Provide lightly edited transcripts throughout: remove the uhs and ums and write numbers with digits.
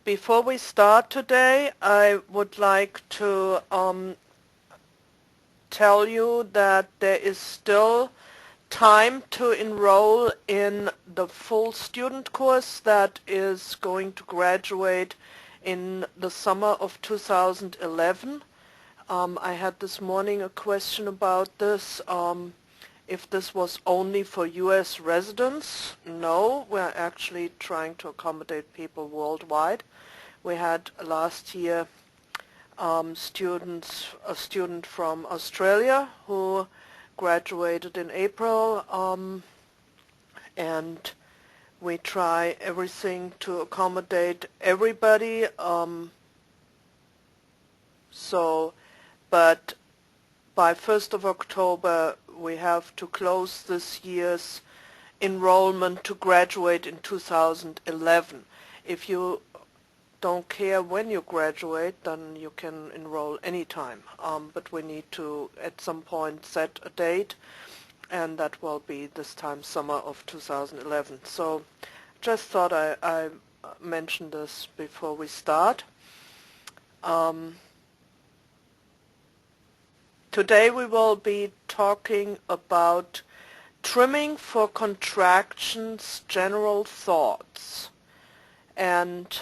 Before we start today, I would like to tell you that there is still time to enroll in the full student course that is going to graduate in the summer of 2011. I had this morning a question about this. If this was only for U.S. residents. No, we're actually trying to accommodate people worldwide. We had last year a student from Australia who graduated in April, and we try everything to accommodate everybody. But by 1st of October we have to close this year's enrollment to graduate in 2011. If you don't care when you graduate, then you can enroll anytime. But we need to at some point set a date, and that will be this time summer of 2011. So just thought I mention this before we start. Today we will be talking about trimming for contractions, general thoughts. And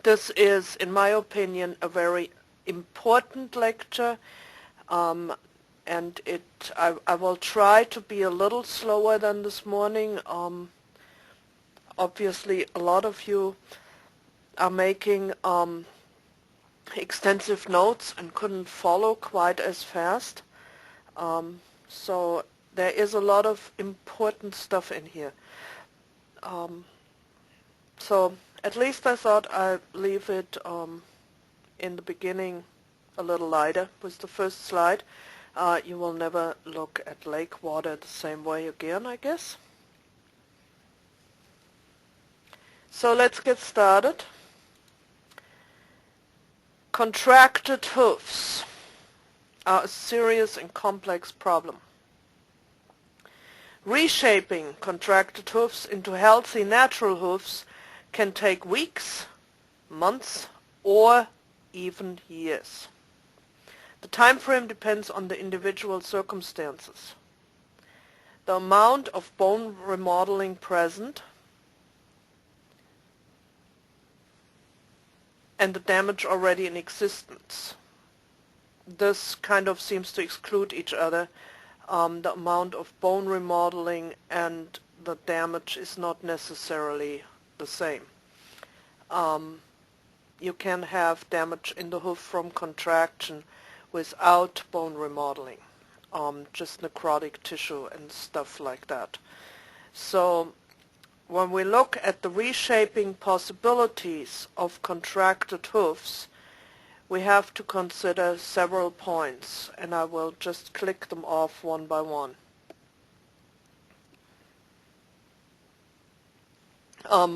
this is, in my opinion, a very important lecture, and I will try to be a little slower than this morning. Obviously, a lot of you are making extensive notes and couldn't follow quite as fast. So there is a lot of important stuff in here. So at least I thought I'd leave it in the beginning a little lighter with the first slide. You will never look at lake water the same way again, I guess. So let's get started. Contracted hoofs are a serious and complex problem. Reshaping contracted hoofs into healthy natural hoofs can take weeks, months, or even years. The time frame depends on the individual circumstances, the amount of bone remodeling present, and the damage already in existence. This kind of seems to exclude each other. The amount of bone remodeling and the damage is not necessarily the same. You can have damage in the hoof from contraction without bone remodeling, just necrotic tissue and stuff like that. So when we look at the reshaping possibilities of contracted hoofs, we have to consider several points, and I will just click them off one by one.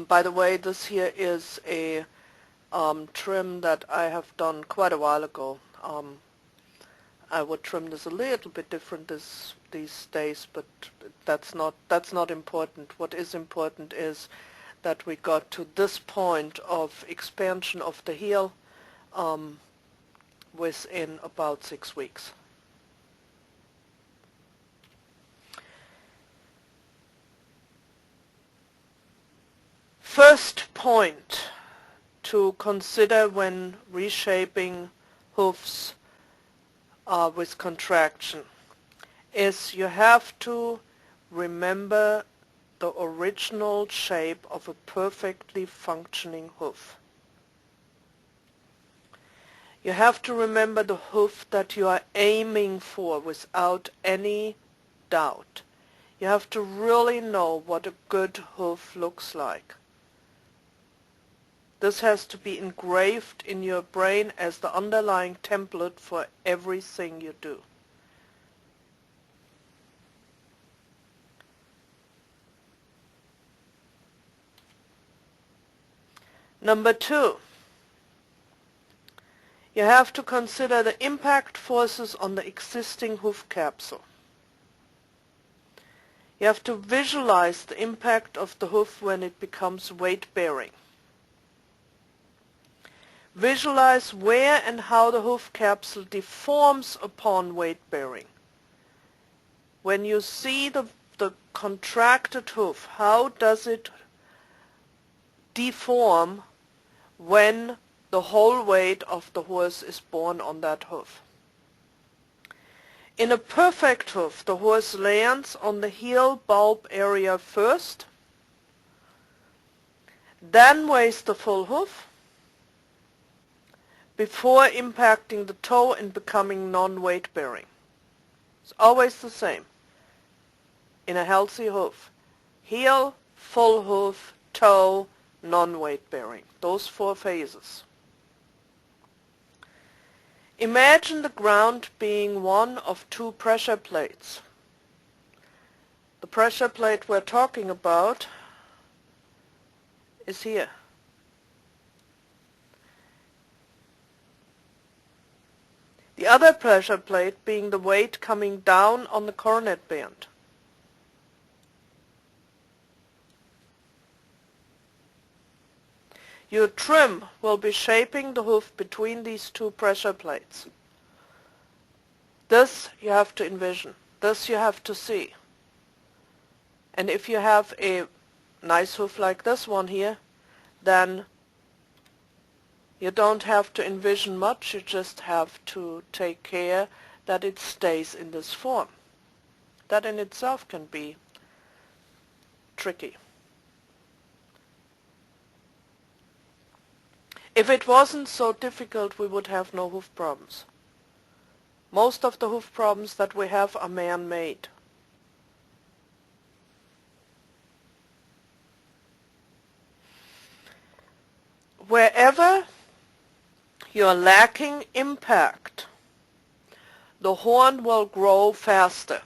By the way, this here is a trim that I have done quite a while ago. I would trim this a little bit different these days, but that's not important. What is important is that we got to this point of expansion of the heel within about 6 weeks. First point to consider when reshaping hoofs with contraction is you have to remember the original shape of a perfectly functioning hoof. You have to remember the hoof that you are aiming for without any doubt. You have to really know what a good hoof looks like. This has to be engraved in your brain as the underlying template for everything you do. Number 2, you have to consider the impact forces on the existing hoof capsule. You have to visualize the impact of the hoof when it becomes weight-bearing. visualize where and how the hoof capsule deforms upon weight bearing. When you see the contracted hoof, how does it deform when the whole weight of the horse is borne on that hoof? In a perfect hoof, the horse lands on the heel bulb area first, then weighs the full hoof, before impacting the toe and becoming non-weight bearing. It's always the same in a healthy hoof. Heel, full hoof, toe, non-weight bearing. Those 4 phases. Imagine the ground being one of 2 pressure plates. The pressure plate we're talking about is here. The other pressure plate being the weight coming down on the coronet band. Your trim will be shaping the hoof between these 2 pressure plates. This you have to envision. This you have to see. And if you have a nice hoof like this one here, then you don't have to envision much. You just have to take care that it stays in this form. That in itself can be tricky. If it wasn't so difficult, we would have no hoof problems. Most of the hoof problems that we have are man-made. Wherever you're lacking impact, the horn will grow faster.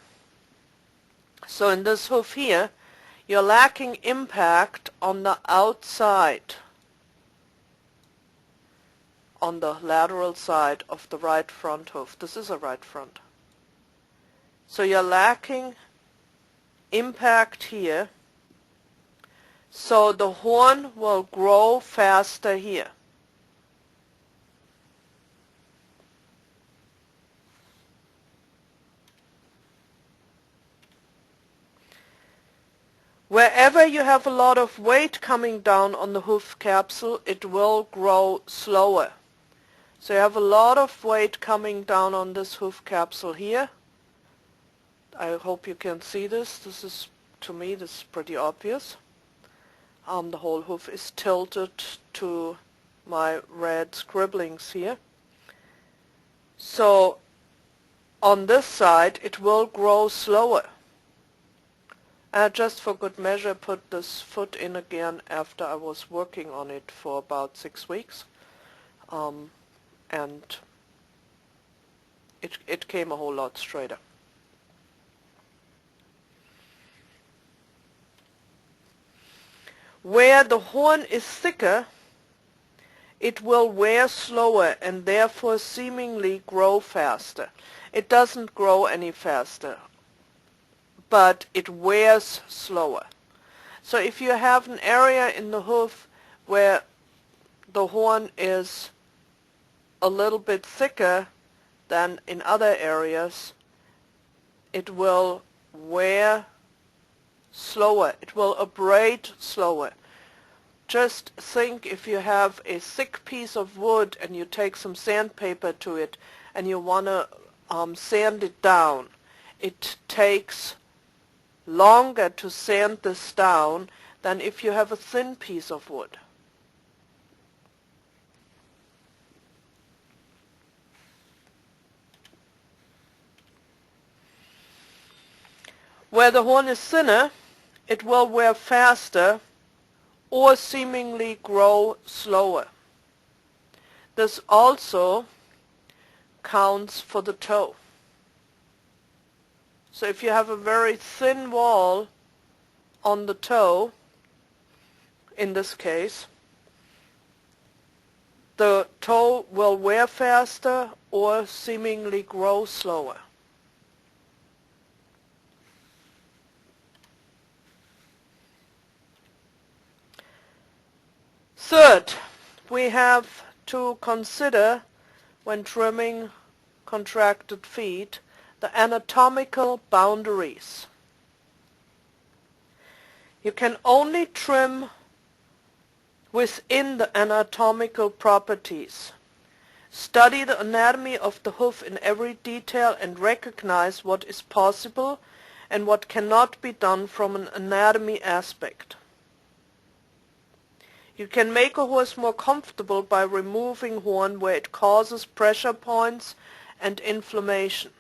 So in this hoof here, you're lacking impact on the outside, on the lateral side of the right front hoof. This is a right front. So you're lacking impact here, so the horn will grow faster here. Wherever you have a lot of weight coming down on the hoof capsule, it will grow slower. So you have a lot of weight coming down on this hoof capsule here. I hope you can see this. This is, to me, this is pretty obvious. The whole hoof is tilted to my red scribblings here. So on this side, it will grow slower. Just for good measure, put this foot in again after I was working on it for about 6 weeks. And it came a whole lot straighter. Where the horn is thicker, it will wear slower and therefore seemingly grow faster. It doesn't grow any faster, but it wears slower. So if you have an area in the hoof where the horn is a little bit thicker than in other areas, it will wear slower. It will abrade slower. Just think if you have a thick piece of wood and you take some sandpaper to it and you want to sand it down. It takes longer to sand this down than if you have a thin piece of wood. Where the horn is thinner, it will wear faster or seemingly grow slower. This also counts for the toe. So if you have a very thin wall on the toe, in this case, the toe will wear faster or seemingly grow slower. Third, we have to consider when trimming contracted feet the anatomical boundaries. You can only trim within the anatomical properties. Study the anatomy of the hoof in every detail and recognize what is possible and what cannot be done from an anatomy aspect. You can make a horse more comfortable by removing horn where it causes pressure points and inflammation.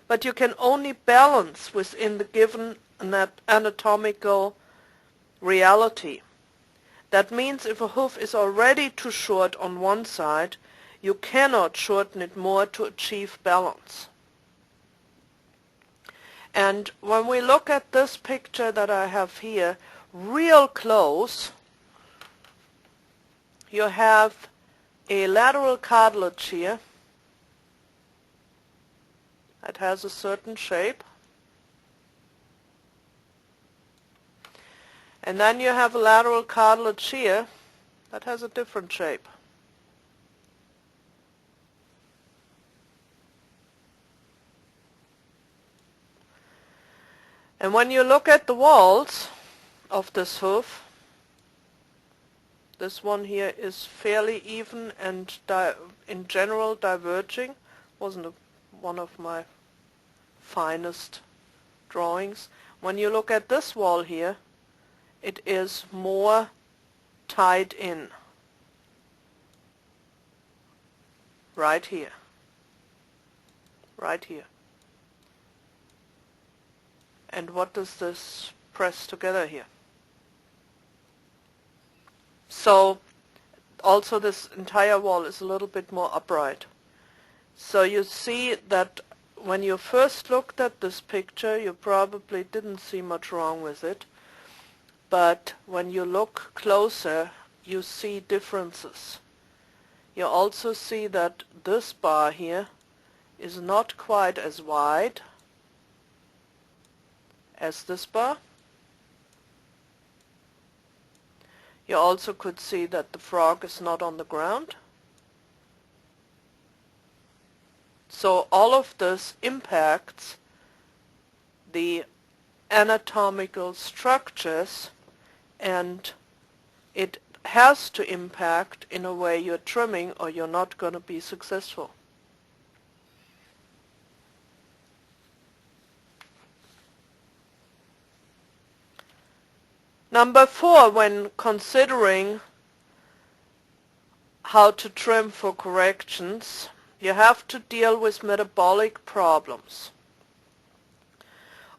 But you can only balance within the given anatomical reality. That means if a hoof is already too short on one side, you cannot shorten it more to achieve balance. And when we look at this picture that I have here, real close, you have a lateral cartilage here that has a certain shape. And then you have a lateral cartilage here that has a different shape. And when you look at the walls of this hoof, this one here is fairly even and in general diverging. Wasn't one of my finest drawings. When you look at this wall here, it is more tied in. Right here. Right here. And what does this press together here? So also this entire wall is a little bit more upright. So you see that when you first looked at this picture, you probably didn't see much wrong with it. But when you look closer, you see differences. You also see that this bar here is not quite as wide as this bar. You also could see that the frog is not on the ground. So all of this impacts the anatomical structures, and it has to impact in a way you're trimming or you're not going to be successful. Number 4, when considering how to trim for corrections, you have to deal with metabolic problems.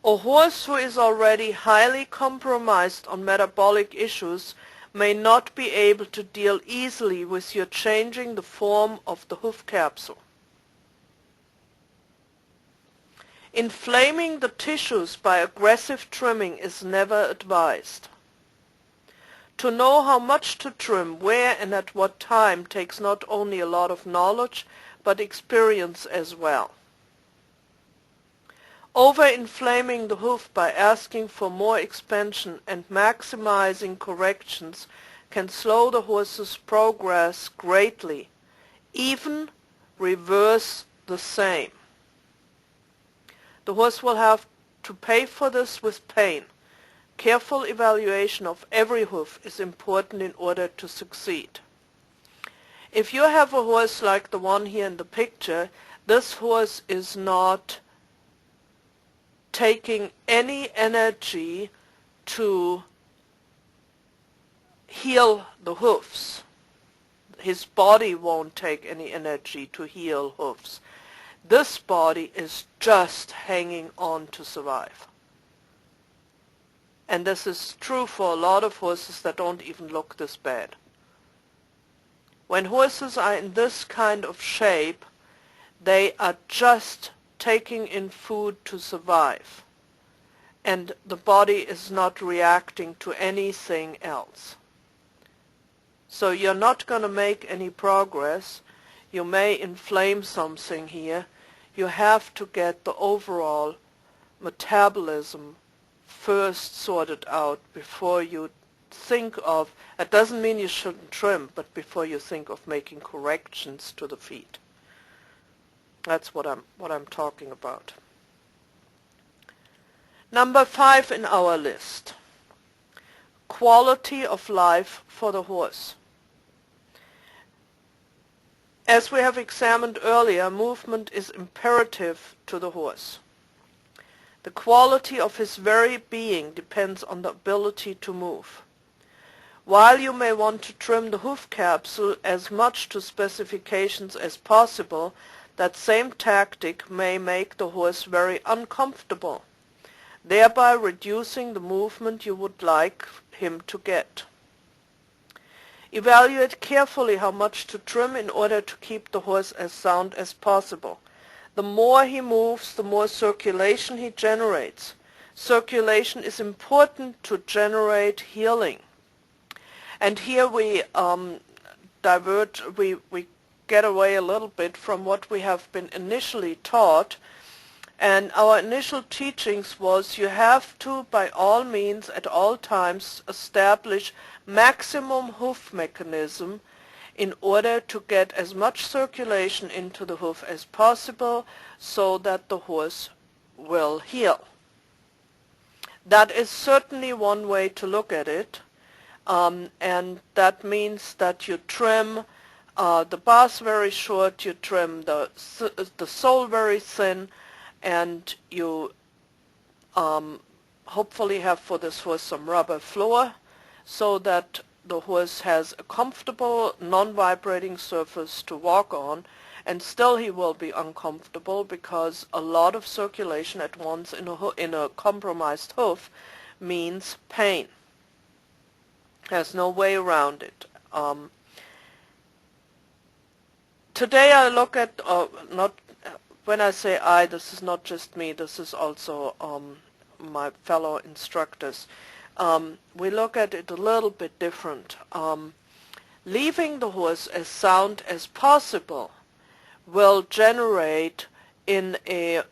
A horse who is already highly compromised on metabolic issues may not be able to deal easily with your changing the form of the hoof capsule. Inflaming the tissues by aggressive trimming is never advised. To know how much to trim, where and at what time takes not only a lot of knowledge, but experience as well. Over-inflaming the hoof by asking for more expansion and maximizing corrections can slow the horse's progress greatly, even reverse the same. The horse will have to pay for this with pain. Careful evaluation of every hoof is important in order to succeed. If you have a horse like the one here in the picture, this horse is not taking any energy to heal the hoofs. His body won't take any energy to heal hoofs. This body is just hanging on to survive. And this is true for a lot of horses that don't even look this bad. When horses are in this kind of shape, they are just taking in food to survive. And the body is not reacting to anything else. So you're not going to make any progress. You may inflame something here. You have to get the overall metabolism first sorted out before you think of, it doesn't mean you shouldn't trim, but before you think of making corrections to the feet. That's what I'm talking about. Number 5 in our list, quality of life for the horse. As we have examined earlier, movement is imperative to the horse. The quality of his very being depends on the ability to move. While you may want to trim the hoof capsule as much to specifications as possible, that same tactic may make the horse very uncomfortable, thereby reducing the movement you would like him to get. Evaluate carefully how much to trim in order to keep the horse as sound as possible. The more he moves, the more circulation he generates. Circulation is important to generate healing. And here we we get away a little bit from what we have been initially taught. And our initial teachings was you have to, by all means, at all times, establish maximum hoof mechanism in order to get as much circulation into the hoof as possible so that the horse will heal. That is certainly one way to look at it, and that means that you trim the bars very short, you trim the sole very thin, and you hopefully have for this horse some rubber floor so that the horse has a comfortable non-vibrating surface to walk on, and still he will be uncomfortable because a lot of circulation at once in a compromised hoof means pain. There's no way around it. Today I look at, when I say I, this is not just me, this is also my fellow instructors. We look at it a little bit different. Leaving the horse as sound as possible will generate in a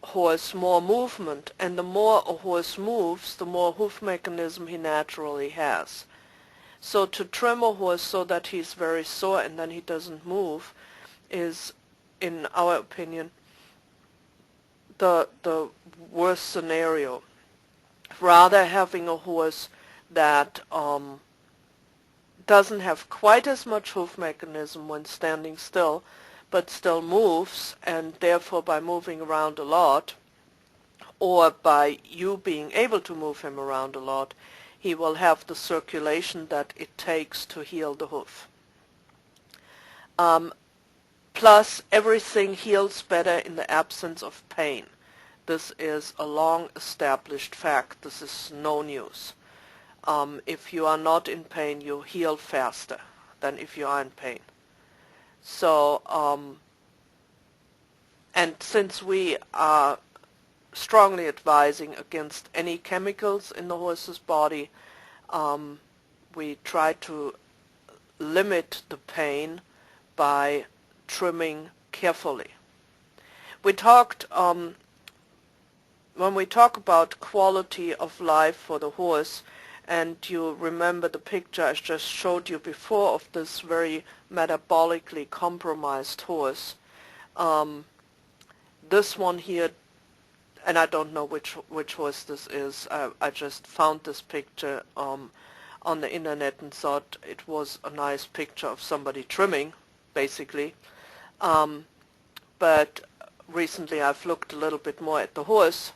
horse more movement, and the more a horse moves, the more hoof mechanism he naturally has. So to trim a horse so that he's very sore and then he doesn't move is, in our opinion, the worst scenario. Rather, having a horse that doesn't have quite as much hoof mechanism when standing still, but still moves, and therefore by moving around a lot, or by you being able to move him around a lot, he will have the circulation that it takes to heal the hoof. Plus, everything heals better in the absence of pain. This is a long-established fact. This is no news. If you are not in pain, you heal faster than if you are in pain. So, and since we are strongly advising against any chemicals in the horse's body, we try to limit the pain by trimming carefully. We talked, when we talk about quality of life for the horse, and you remember the picture I just showed you before of this very metabolically compromised horse, this one here, and I don't know which horse this is, I just found this picture on the internet and thought it was a nice picture of somebody trimming, basically. But recently I've looked a little bit more at the horse,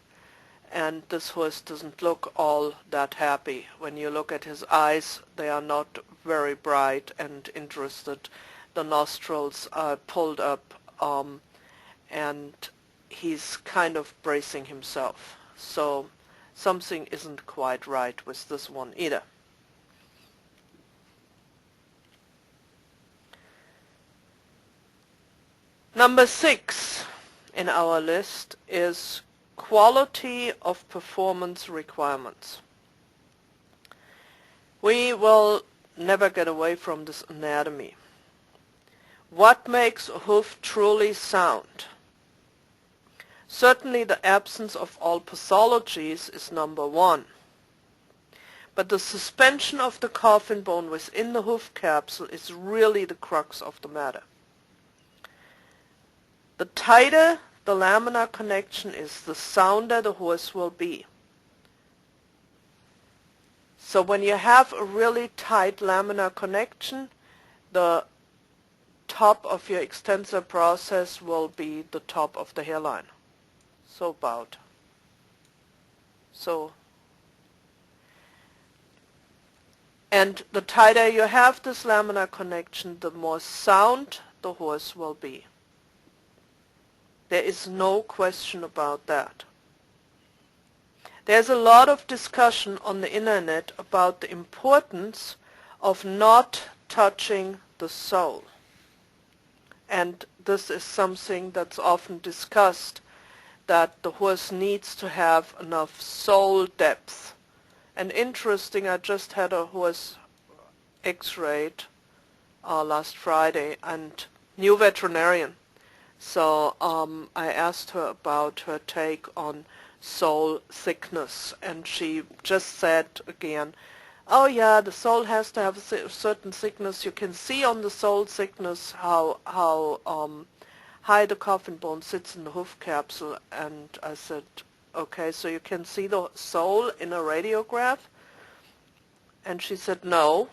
and this horse doesn't look all that happy. When you look at his eyes, they are not very bright and interested. The nostrils are pulled up, and he's kind of bracing himself. So something isn't quite right with this one either. Number 6 in our list is quality of performance requirements. We will never get away from this anatomy. What makes a hoof truly sound? Certainly the absence of all pathologies is number 1. But the suspension of the coffin bone within the hoof capsule is really the crux of the matter. The tighter the laminar connection is, the sounder the horse will be. So when you have a really tight laminar connection, the top of your extensor process will be the top of the hairline. So about. So. And the tighter you have this laminar connection, the more sound the horse will be. There is no question about that. There's a lot of discussion on the internet about the importance of not touching the sole. And this is something that's often discussed, that the horse needs to have enough sole depth. And interesting, I just had a horse x-rayed last Friday, and new veterinarian. So I asked her about her take on sole thickness, and she just said again, oh yeah, the sole has to have a certain thickness. You can see on the sole thickness how high the coffin bone sits in the hoof capsule. And I said, okay, so you can see the sole in a radiograph? And she said, no.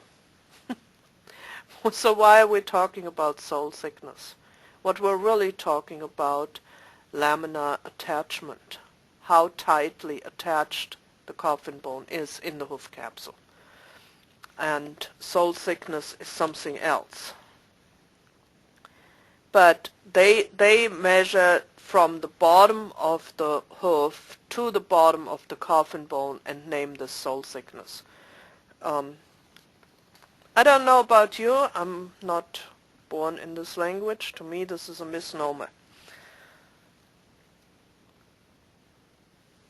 So why are we talking about sole thickness? What we're really talking about, laminar attachment, how tightly attached the coffin bone is in the hoof capsule. And sole thickness is something else. But they measure from the bottom of the hoof to the bottom of the coffin bone and name this sole thickness. I don't know about you, I'm not born in this language. To me this is a misnomer.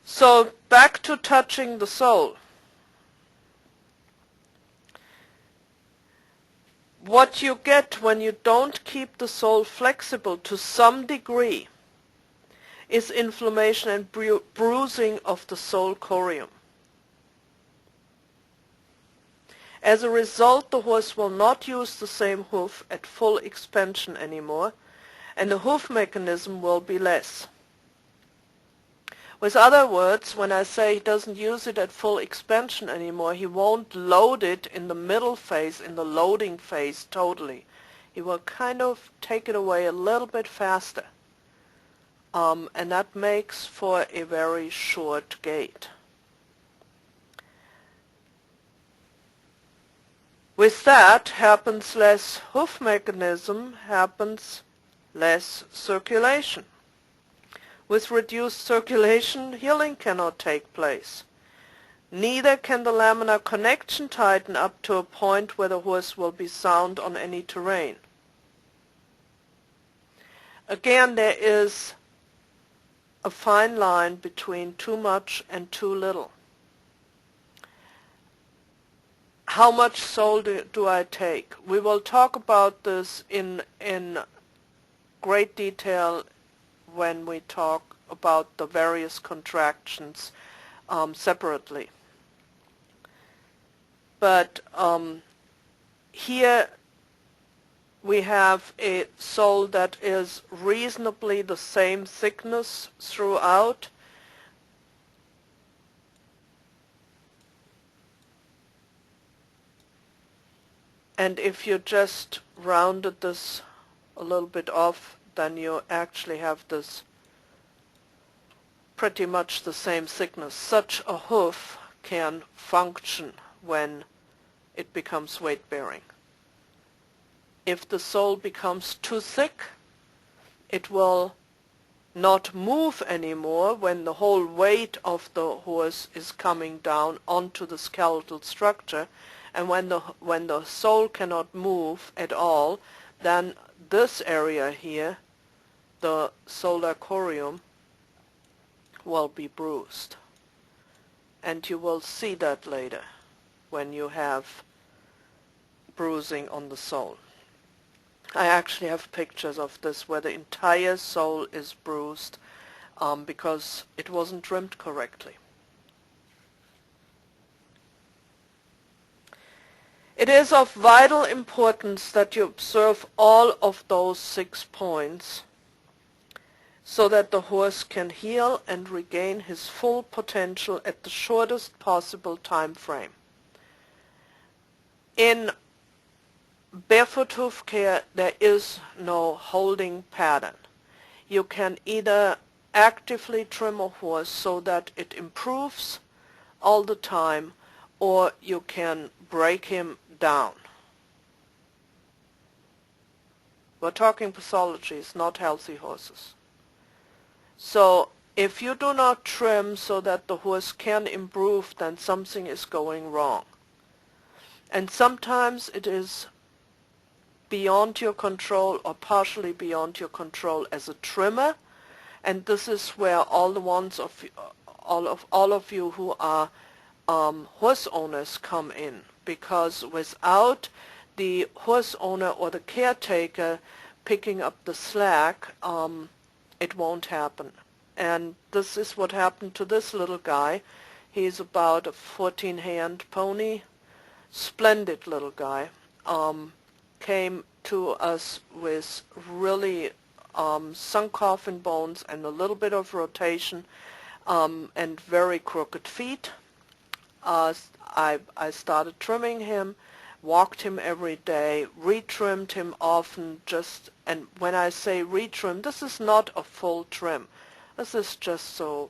So back to touching the sole. What you get when you don't keep the sole flexible to some degree is inflammation and bruising of the sole corium. As a result, the horse will not use the same hoof at full expansion anymore, and the hoof mechanism will be less. With other words, when I say he doesn't use it at full expansion anymore, he won't load it in the middle phase, in the loading phase totally. He will kind of take it away a little bit faster. And that makes for a very short gait. With that happens less hoof mechanism, happens less circulation. With reduced circulation, healing cannot take place. Neither can the laminar connection tighten up to a point where the horse will be sound on any terrain. Again, there is a fine line between too much and too little. How much sole do I take? We will talk about this in great detail when we talk about the various contractions separately. But here we have a sole that is reasonably the same thickness throughout. And if you just rounded this a little bit off, then you actually have this pretty much the same thickness. Such a hoof can function when it becomes weight-bearing. If the sole becomes too thick, it will not move anymore when the whole weight of the horse is coming down onto the skeletal structure. And when the sole cannot move at all, then this area here, the solar corium, will be bruised. And you will see that later when you have bruising on the sole. I actually have pictures of this where the entire sole is bruised because it wasn't trimmed correctly. It is of vital importance that you observe all of those 6 points so that the horse can heal and regain his full potential at the shortest possible time frame. In barefoot hoof care, there is no holding pattern. You can either actively trim a horse so that it improves all the time, or you can break him down. We're talking pathologies, not healthy horses. So if you do not trim so that the horse can improve, then something is going wrong. And sometimes it is beyond your control or partially beyond your control as a trimmer, and this is where all of you who are horse owners come in, because without the horse owner or the caretaker picking up the slack, it won't happen. And this is what happened to this little guy. He's about a 14-hand pony, splendid little guy. Came to us with really sunk coffin bones and a little bit of rotation, and very crooked feet. I started trimming him, walked him every day, retrimmed him often, and when I say retrim, this is not a full trim. This is just so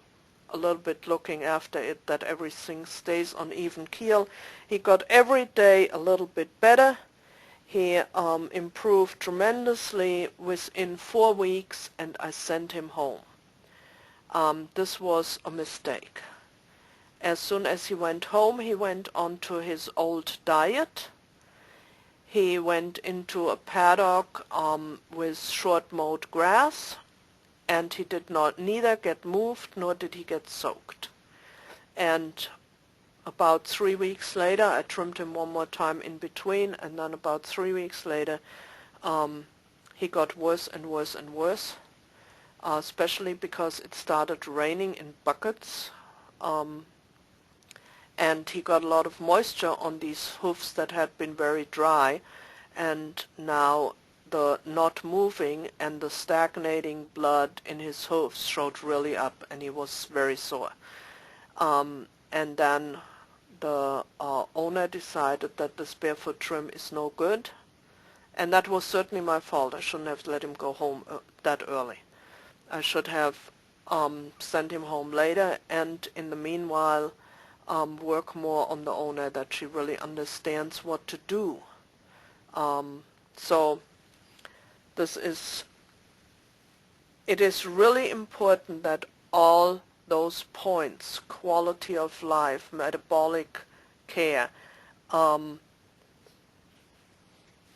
a little bit looking after it that everything stays on even keel. He got every day a little bit better. He improved tremendously within 4 weeks, and I sent him home. This was a mistake. As soon as he went home, he went on to his old diet. He went into a paddock with short-mowed grass, and he did not neither get moved nor did he get soaked. And about 3 weeks later, I trimmed him one more time in between, and then about 3 weeks later, he got worse and worse and worse, especially because it started raining in buckets, and he got a lot of moisture on these hoofs that had been very dry, and now the not moving and the stagnating blood in his hoofs showed really up, and he was very sore. And then the owner decided that this barefoot trim is no good, and that was certainly my fault. I shouldn't have let him go home that early. I should have sent him home later, and in the meanwhile work more on the owner, that she really understands what to do. So it is really important that all those points, quality of life, metabolic care,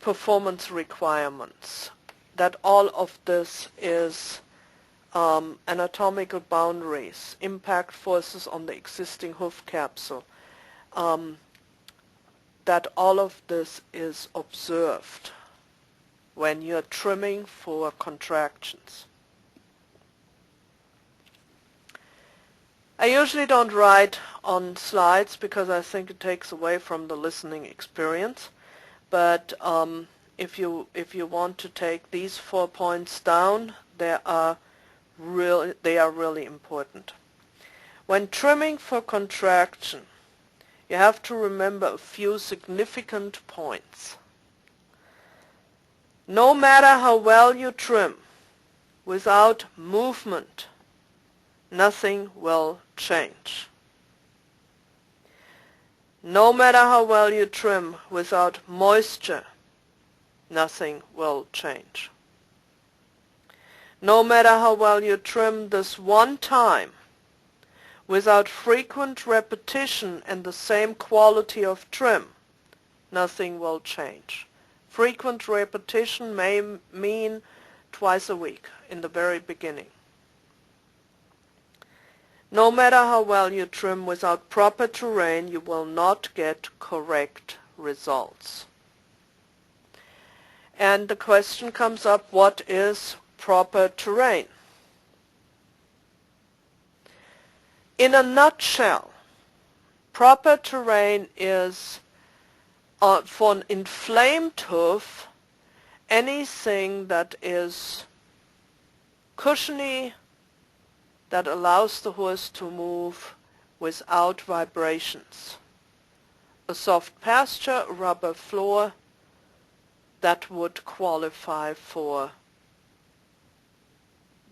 performance requirements, that all of this is anatomical boundaries, impact forces on the existing hoof capsule, that all of this is observed when you're trimming for contractions. I usually don't write on slides because I think it takes away from the listening experience, but if you want to take these 4 points down, they are really important. When trimming for contraction, you have to remember a few significant points. No matter how well you trim, without movement, nothing will change. No matter how well you trim, without moisture, nothing will change. No matter how well you trim this one time, without frequent repetition and the same quality of trim, nothing will change. Frequent repetition may mean twice a week in the very beginning. No matter how well you trim, without proper terrain, you will not get correct results. And the question comes up, what is proper terrain? In a nutshell, proper terrain is For an inflamed hoof, anything that is cushiony, that allows the horse to move without vibrations. A soft pasture, a rubber floor, that would qualify for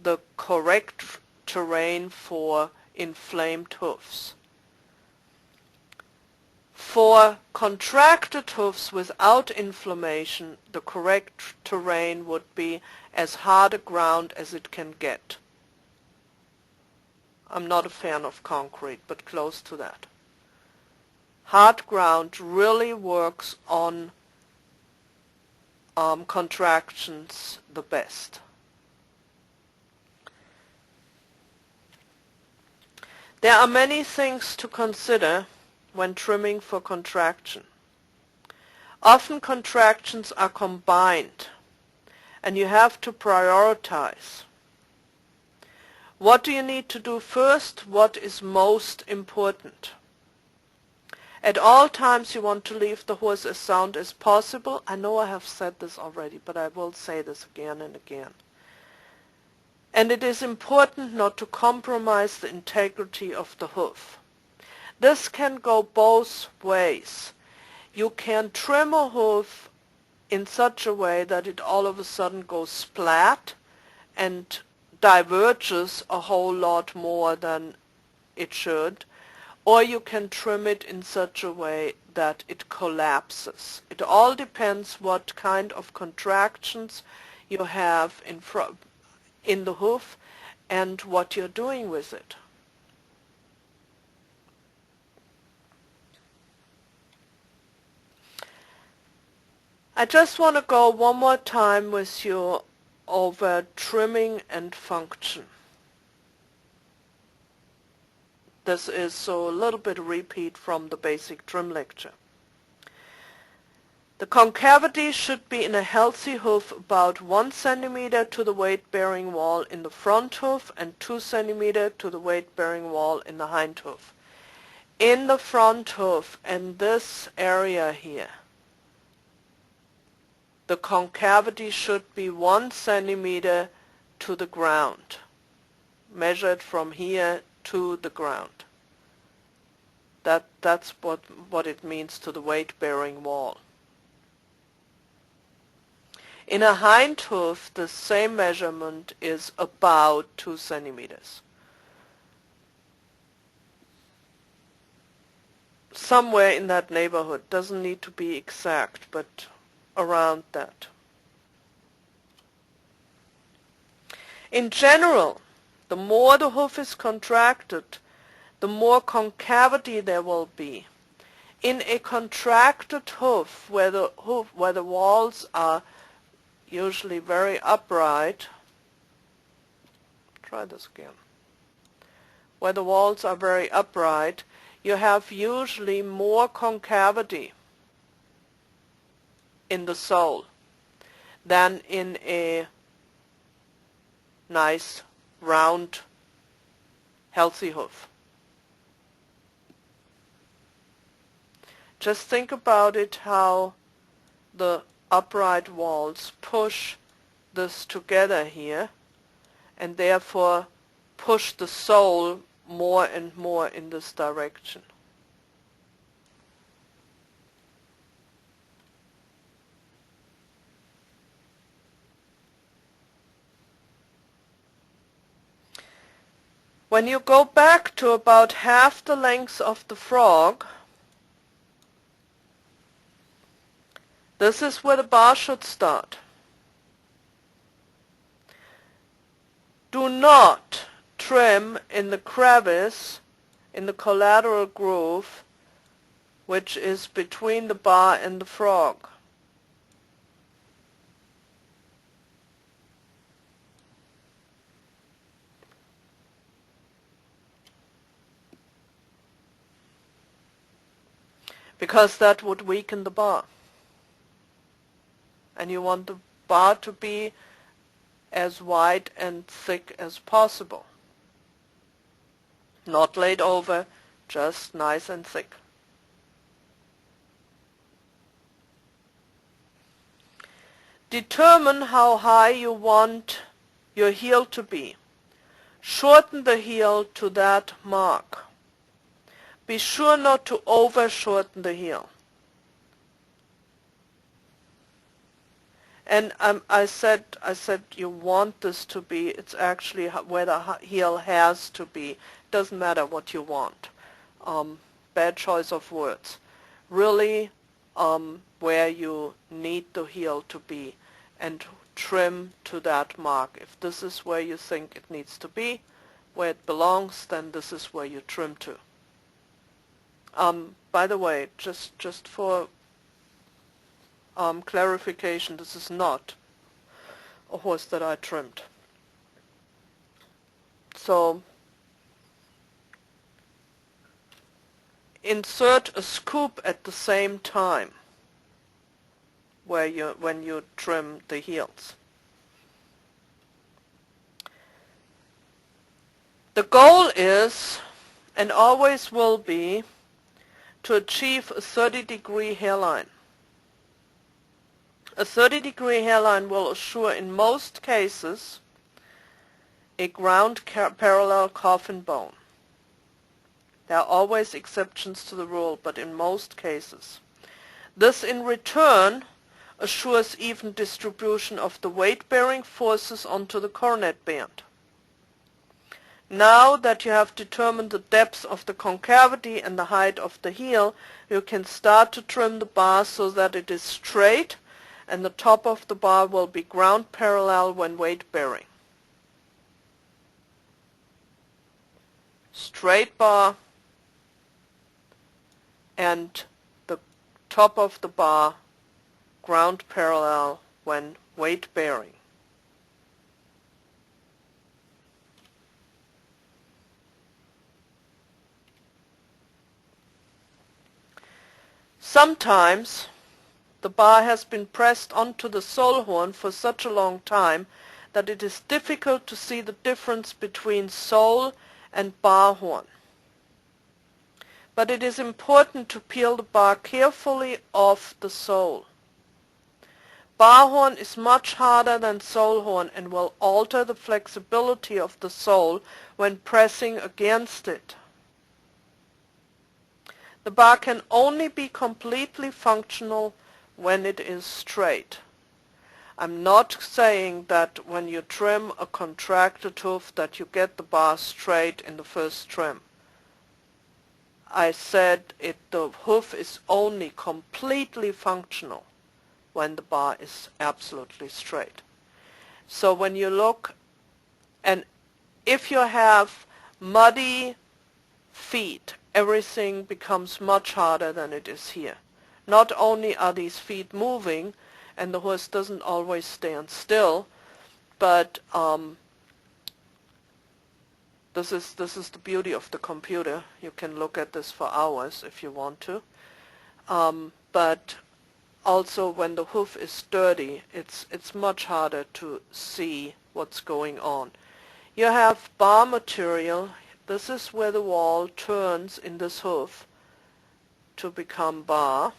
the correct terrain for inflamed hoofs. For contracted hoofs without inflammation, the correct terrain would be as hard a ground as it can get. I'm not a fan of concrete, but close to that. Hard ground really works on contractions the best. There are many things to consider when trimming for contraction. Often contractions are combined, and you have to prioritize. What do you need to do first? What is most important? At all times you want to leave the horse as sound as possible. I know I have said this already, but I will say this again and again. And it is important not to compromise the integrity of the hoof. This can go both ways. You can trim a hoof in such a way that it all of a sudden goes splat and diverges a whole lot more than it should, or you can trim it in such a way that it collapses. It all depends what kind of contractions you have in the hoof and what you're doing with it. I just want to go one more time with you over trimming and function. This is so a little bit repeat from the basic trim lecture. The concavity should be in a healthy hoof about 1 centimeter to the weight-bearing wall in the front hoof and 2 centimeter to the weight-bearing wall in the hind hoof. In the front hoof and this area here, the concavity should be 1 centimeter to the ground, measured from here to the ground. That's what it means to the weight-bearing wall. In a hind hoof, the same measurement is about 2 centimeters. Somewhere in that neighborhood. Doesn't need to be exact, but around that. In general, the more the hoof is contracted, the more concavity there will be. In a contracted hoof, where the walls are usually very upright, try this again, where the walls are very upright, you have usually more concavity in the sole than in a nice, round, healthy hoof. Just think about it, how the upright walls push this together here and therefore push the sole more and more in this direction. When you go back to about half the length of the frog, this is where the bar should start. Do not trim in the crevice, in the collateral groove, which is between the bar and the frog. Because that would weaken the bar. And you want the bar to be as wide and thick as possible. Not laid over, just nice and thick. Determine how high you want your heel to be. Shorten the heel to that mark. Be sure not to over-shorten the heel. And I said you want this to be, it's actually where the heel has to be. Doesn't matter what you want. Bad choice of words. Really where you need the heel to be, and trim to that mark. If this is where you think it needs to be, where it belongs, then this is where you trim to. By the way, just for clarification, this is not a horse that I trimmed. So insert a scoop at the same time when you trim the heels. The goal is, and always will be, to achieve a 30-degree hairline. A 30-degree hairline will assure in most cases a ground parallel coffin bone. There are always exceptions to the rule, but in most cases. This in return assures even distribution of the weight-bearing forces onto the coronet band. Now that you have determined the depth of the concavity and the height of the heel, you can start to trim the bar so that it is straight and the top of the bar will be ground parallel when weight-bearing. Straight bar and the top of the bar ground parallel when weight-bearing. Sometimes the bar has been pressed onto the sole horn for such a long time that it is difficult to see the difference between sole and bar horn. But it is important to peel the bar carefully off the sole. Bar horn is much harder than sole horn and will alter the flexibility of the sole when pressing against it. The bar can only be completely functional when it is straight. I'm not saying that when you trim a contracted hoof that you get the bar straight in the first trim. I said the hoof is only completely functional when the bar is absolutely straight. So when you look, and if you have muddy feet, everything becomes much harder than it is here. Not only are these feet moving, and the horse doesn't always stand still, but this is the beauty of the computer. You can look at this for hours if you want to. But also when the hoof is dirty, it's much harder to see what's going on. You have bar material. This is where the wall turns in this hoof to become bar.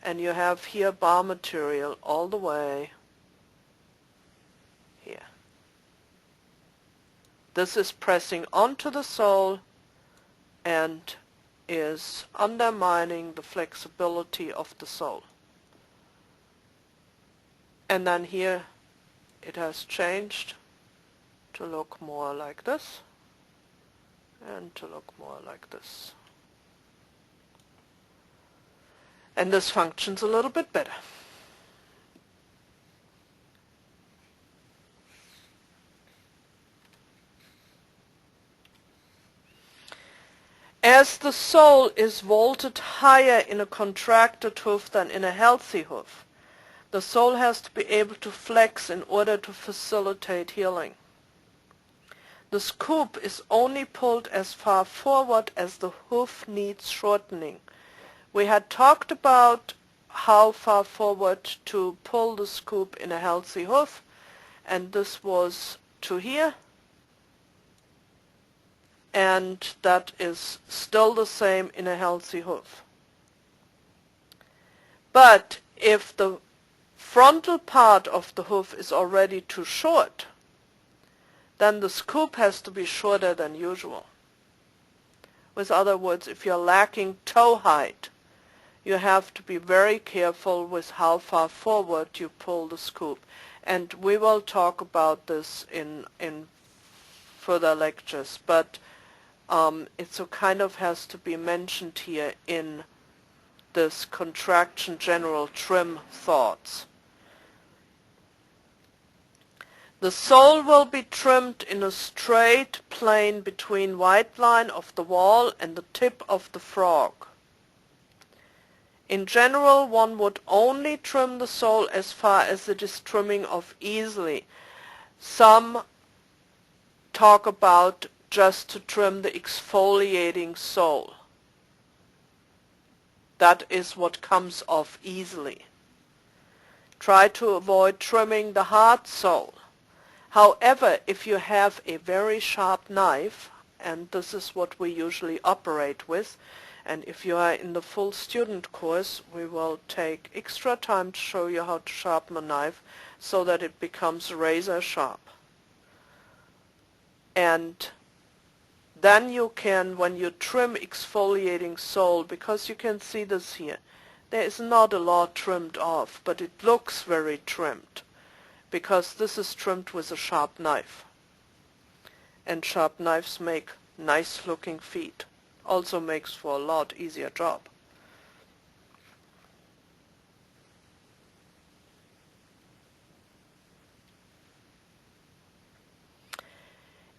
And you have here bar material all the way here. This is pressing onto the sole and is undermining the flexibility of the sole. And then here it has changed to look more like this and to look more like this. And this functions a little bit better. As the sole is vaulted higher in a contracted hoof than in a healthy hoof, the sole has to be able to flex in order to facilitate healing. The scoop is only pulled as far forward as the hoof needs shortening. We had talked about how far forward to pull the scoop in a healthy hoof, and this was to here, and that is still the same in a healthy hoof. But if the frontal part of the hoof is already too short, then the scoop has to be shorter than usual. With other words, if you're lacking toe height, you have to be very careful with how far forward you pull the scoop. And we will talk about this in further lectures, but it so kind of has to be mentioned here in this contraction general trim thoughts. The sole will be trimmed in a straight plane between white line of the wall and the tip of the frog. In general, one would only trim the sole as far as it is trimming off easily. Some talk about just to trim the exfoliating sole. That is what comes off easily. Try to avoid trimming the hard sole. However, if you have a very sharp knife, and this is what we usually operate with, and if you are in the full student course, we will take extra time to show you how to sharpen a knife so that it becomes razor sharp. And then you can, when you trim exfoliating sole, because you can see this here, there is not a lot trimmed off, but it looks very trimmed, because this is trimmed with a sharp knife. And sharp knives make nice looking feet. Also makes for a lot easier job.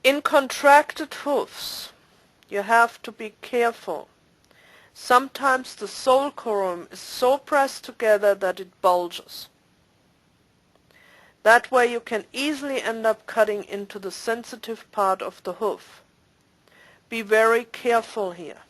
In contracted hoofs, you have to be careful. Sometimes the sole corium is so pressed together that it bulges. That way you can easily end up cutting into the sensitive part of the hoof. Be very careful here.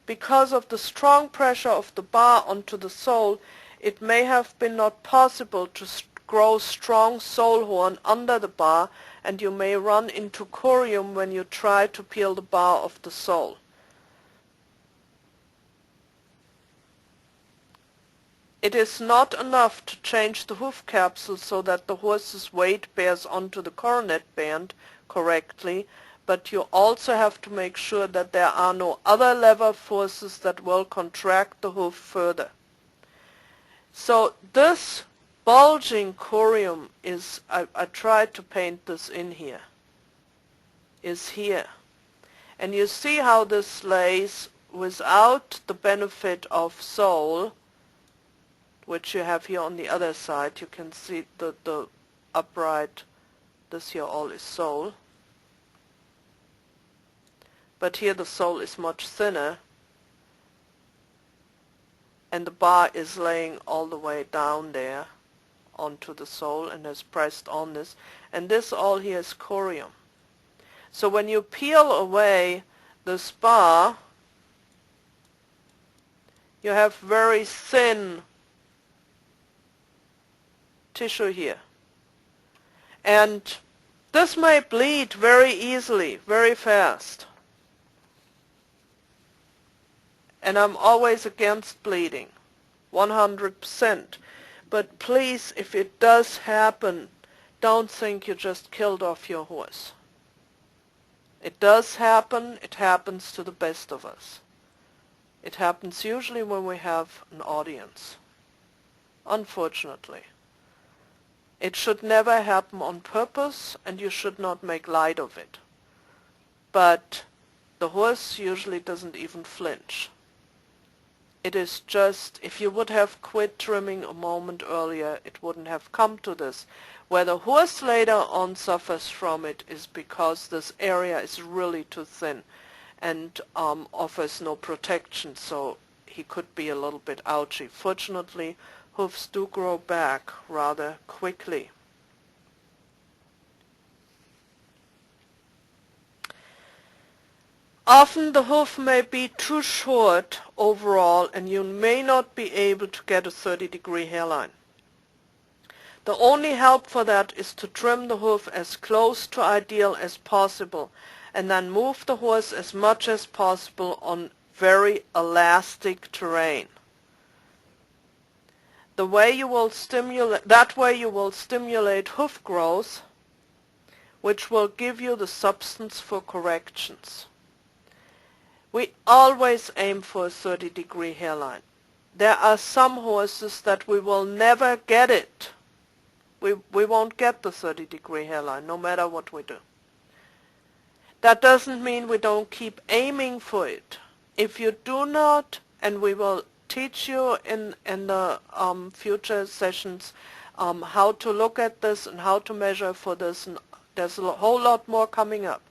Because of the strong pressure of the bar onto the sole, it may have been not possible to grow strong sole horn under the bar, and you may run into corium when you try to peel the bar of the sole. It is not enough to change the hoof capsule so that the horse's weight bears onto the coronet band correctly, but you also have to make sure that there are no other lever forces that will contract the hoof further. So this bulging corium is, I tried to paint this in here, is here. And you see how this lays without the benefit of sole, which you have here on the other side. You can see the upright, this here all is sole. But here the sole is much thinner, and the bar is laying all the way down there onto the sole and has pressed on this, and this all here is corium. So when you peel away this bar, you have very thin tissue here, and this may bleed very easily, very fast. And I'm always against bleeding, 100%. But please, if it does happen, don't think you just killed off your horse. It does happen. It happens to the best of us. It happens usually when we have an audience, unfortunately. It should never happen on purpose, and you should not make light of it. But the horse usually doesn't even flinch. It is just, if you would have quit trimming a moment earlier, it wouldn't have come to this. Where the horse later on suffers from it is because this area is really too thin and offers no protection, so he could be a little bit ouchy. Fortunately, hoofs do grow back rather quickly. Often the hoof may be too short overall, and you may not be able to get a 30-degree hairline. The only help for that is to trim the hoof as close to ideal as possible, and then move the horse as much as possible on very elastic terrain. The way you will stimulate, that way you will stimulate hoof growth, which will give you the substance for corrections. We always aim for a 30-degree hairline. There are some horses that we will never get it. We won't get the 30-degree hairline, no matter what we do. That doesn't mean we don't keep aiming for it. If you do not, and we will teach you in the future sessions how to look at this and how to measure for this, and there's a whole lot more coming up.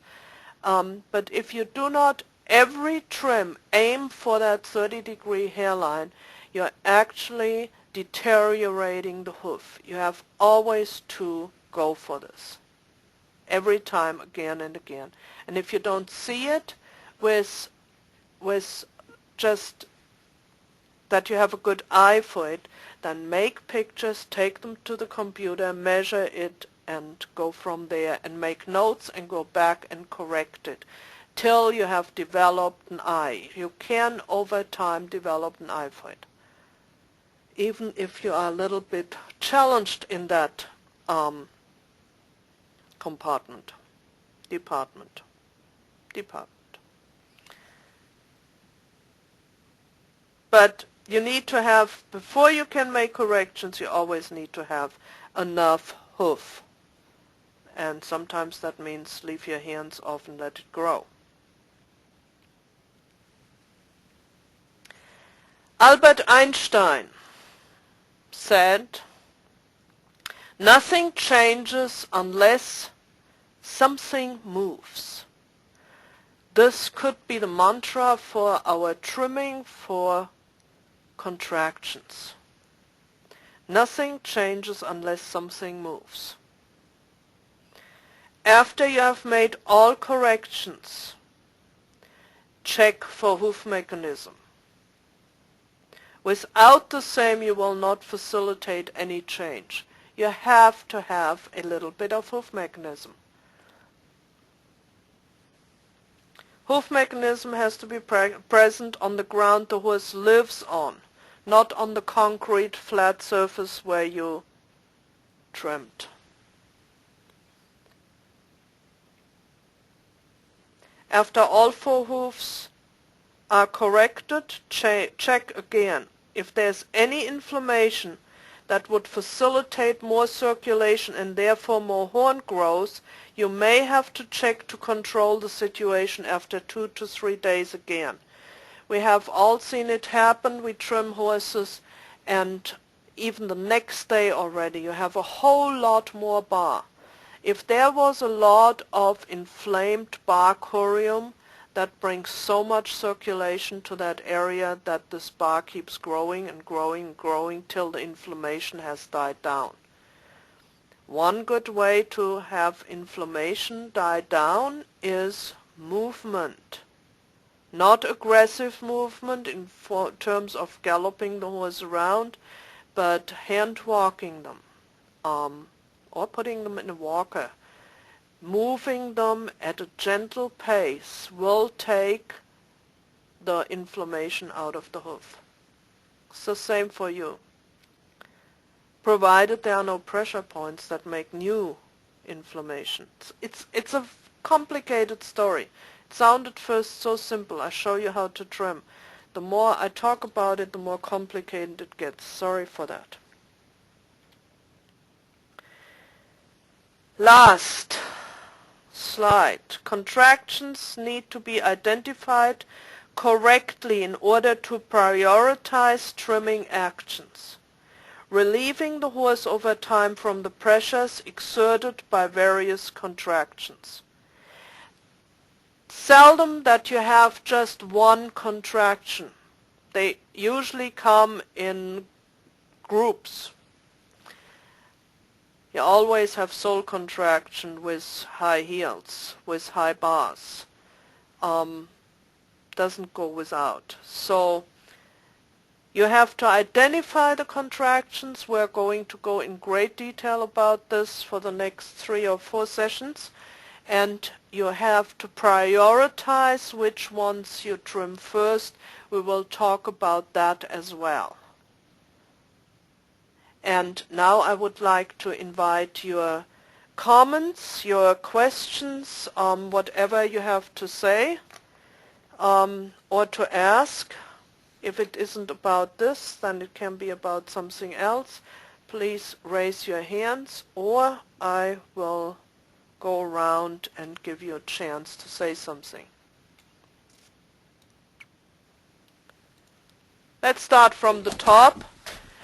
But if you do not every trim aim for that 30-degree hairline, you're actually deteriorating the hoof. You have always to go for this. Every time, again and again. And if you don't see it with just that you have a good eye for it, then make pictures, take them to the computer, measure it, and go from there, and make notes and go back and correct it till you have developed an eye. You can over time develop an eye for it, even if you are a little bit challenged in that department. But you need to have, before you can make corrections, you always need to have enough hoof. And sometimes that means leave your hands off and let it grow. Albert Einstein said, "Nothing changes unless something moves." This could be the mantra for our trimming for contractions. Nothing changes unless something moves. After you have made all corrections, check for hoof mechanism. Without the same, you will not facilitate any change. You have to have a little bit of hoof mechanism. Hoof mechanism has to be present on the ground the horse lives on, not on the concrete flat surface where you trimmed. After all 4 hoofs are corrected, check again. If there's any inflammation that would facilitate more circulation and therefore more horn growth, you may have to check to control the situation after 2 to 3 days again. We have all seen it happen. We trim horses and even the next day already you have a whole lot more bar. If there was a lot of inflamed bar corium, that brings so much circulation to that area that this bar keeps growing and growing and growing till the inflammation has died down. One good way to have inflammation die down is movement. Not aggressive movement in terms of galloping the horse around, but hand walking them, or putting them in a walker. Moving them at a gentle pace will take the inflammation out of the hoof. It's the same for you, provided there are no pressure points that make new inflammation. It's a complicated story. It sounded first so simple. I show you how to trim. The more I talk about it, the more complicated it gets. Sorry for that. Last slide. Contractions need to be identified correctly in order to prioritize trimming actions, relieving the horse over time from the pressures exerted by various contractions. Seldom that you have just one contraction. They usually come in groups. You always have sole contraction with high heels, with high bars. Doesn't go without. So you have to identify the contractions. We're going to go in great detail about this for the next 3 or 4 sessions. And you have to prioritize which ones you trim first. We will talk about that as well. And now I would like to invite your comments, your questions, whatever you have to say, or to ask. If it isn't about this, then it can be about something else. Please raise your hands, or I will go around and give you a chance to say something. Let's start from the top,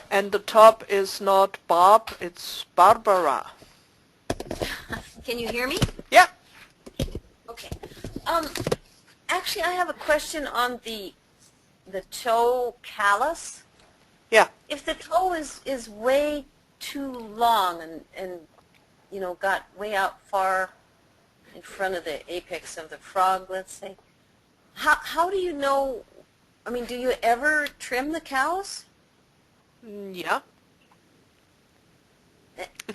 and the top is not Bob, it's Barbara. Can you hear me? Yeah. Okay. Actually, I have a question on the toe callus. Yeah. If the toe is way too long and you know got way out far in front of the apex of the frog, let's say, how do you know? I mean, do you ever trim the callus? Yeah.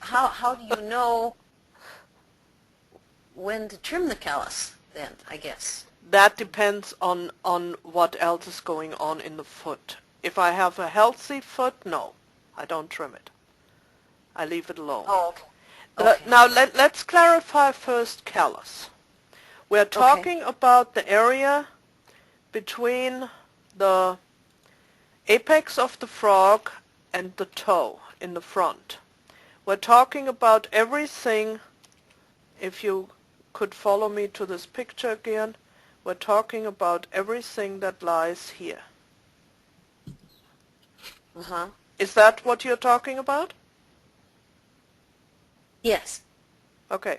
How do you know when to trim the callus then, I guess? That depends on what else is going on in the foot. If I have a healthy foot, no, I don't trim it. I leave it alone. Oh, okay. Okay. Now let's clarify first callus. We're talking about the area between the apex of the frog and the toe in the front. We're talking about everything, if you could follow me to this picture again, we're talking about everything that lies here. Uh-huh. Is that what you're talking about? Yes. Okay.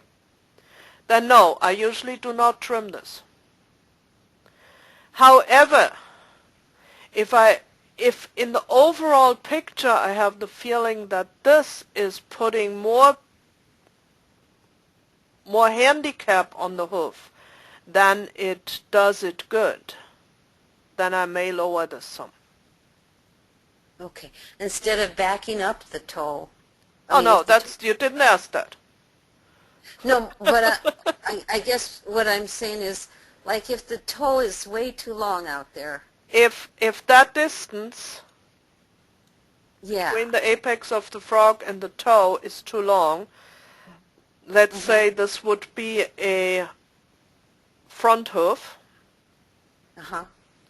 Then no, I usually do not trim this. However, if in the overall picture I have the feeling that this is putting more handicap on the hoof than it does it good, then I may lower this some. Okay. Instead of backing up the toe. Oh no, you didn't ask that. No, but I guess what I'm saying is, like, if the toe is way too long out there. If that distance Yeah. between the apex of the frog and the toe is too long, let's say this would be a front hoof, Uh-huh.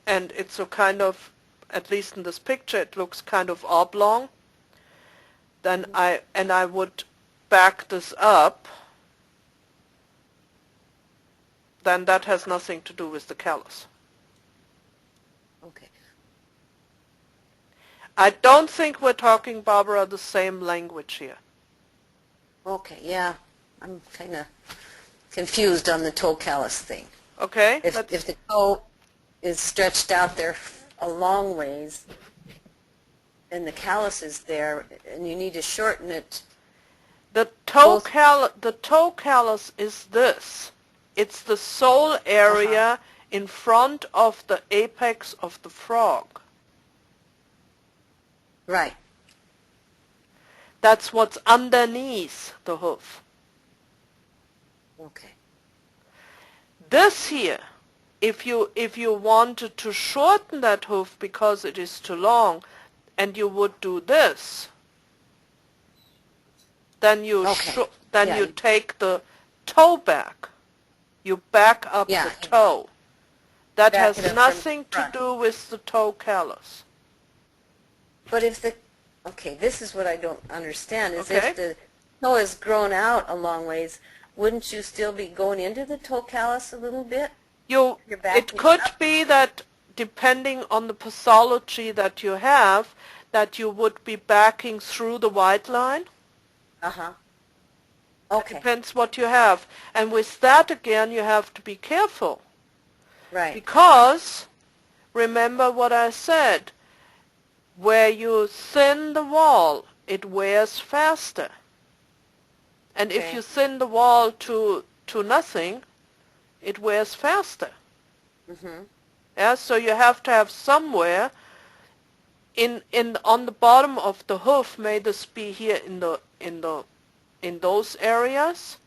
and it's a kind of, at least in this picture, it looks kind of oblong, then I would back this up, then that has nothing to do with the callus. Okay. I don't think we're talking, Barbara, the same language here. Okay, yeah. I'm kind of confused on the toe callus thing. Okay? If the toe is stretched out there a long ways, and the callus is there, and you need to shorten it. The toe callus is this. It's the sole area in front of the apex of the frog. Right. That's what's underneath the hoof. Okay. This here, if you wanted to shorten that hoof because it is too long, and you would do this, then you take the toe back. You back up the toe. That has nothing to do with the toe callus. But if this is what I don't understand, is if the toe is grown out a long ways, wouldn't you still be going into the toe callus a little bit? It could be that, depending on the pathology that you have, that you would be backing through the white line. Uh-huh. Okay. It depends what you have. And with that, again, you have to be careful. Right. Because, remember what I said, where you thin the wall, it wears faster. And if you thin the wall to nothing, it wears faster. Mm-hmm. Yeah, so you have to have somewhere on the bottom of the hoof, may this be here in those areas.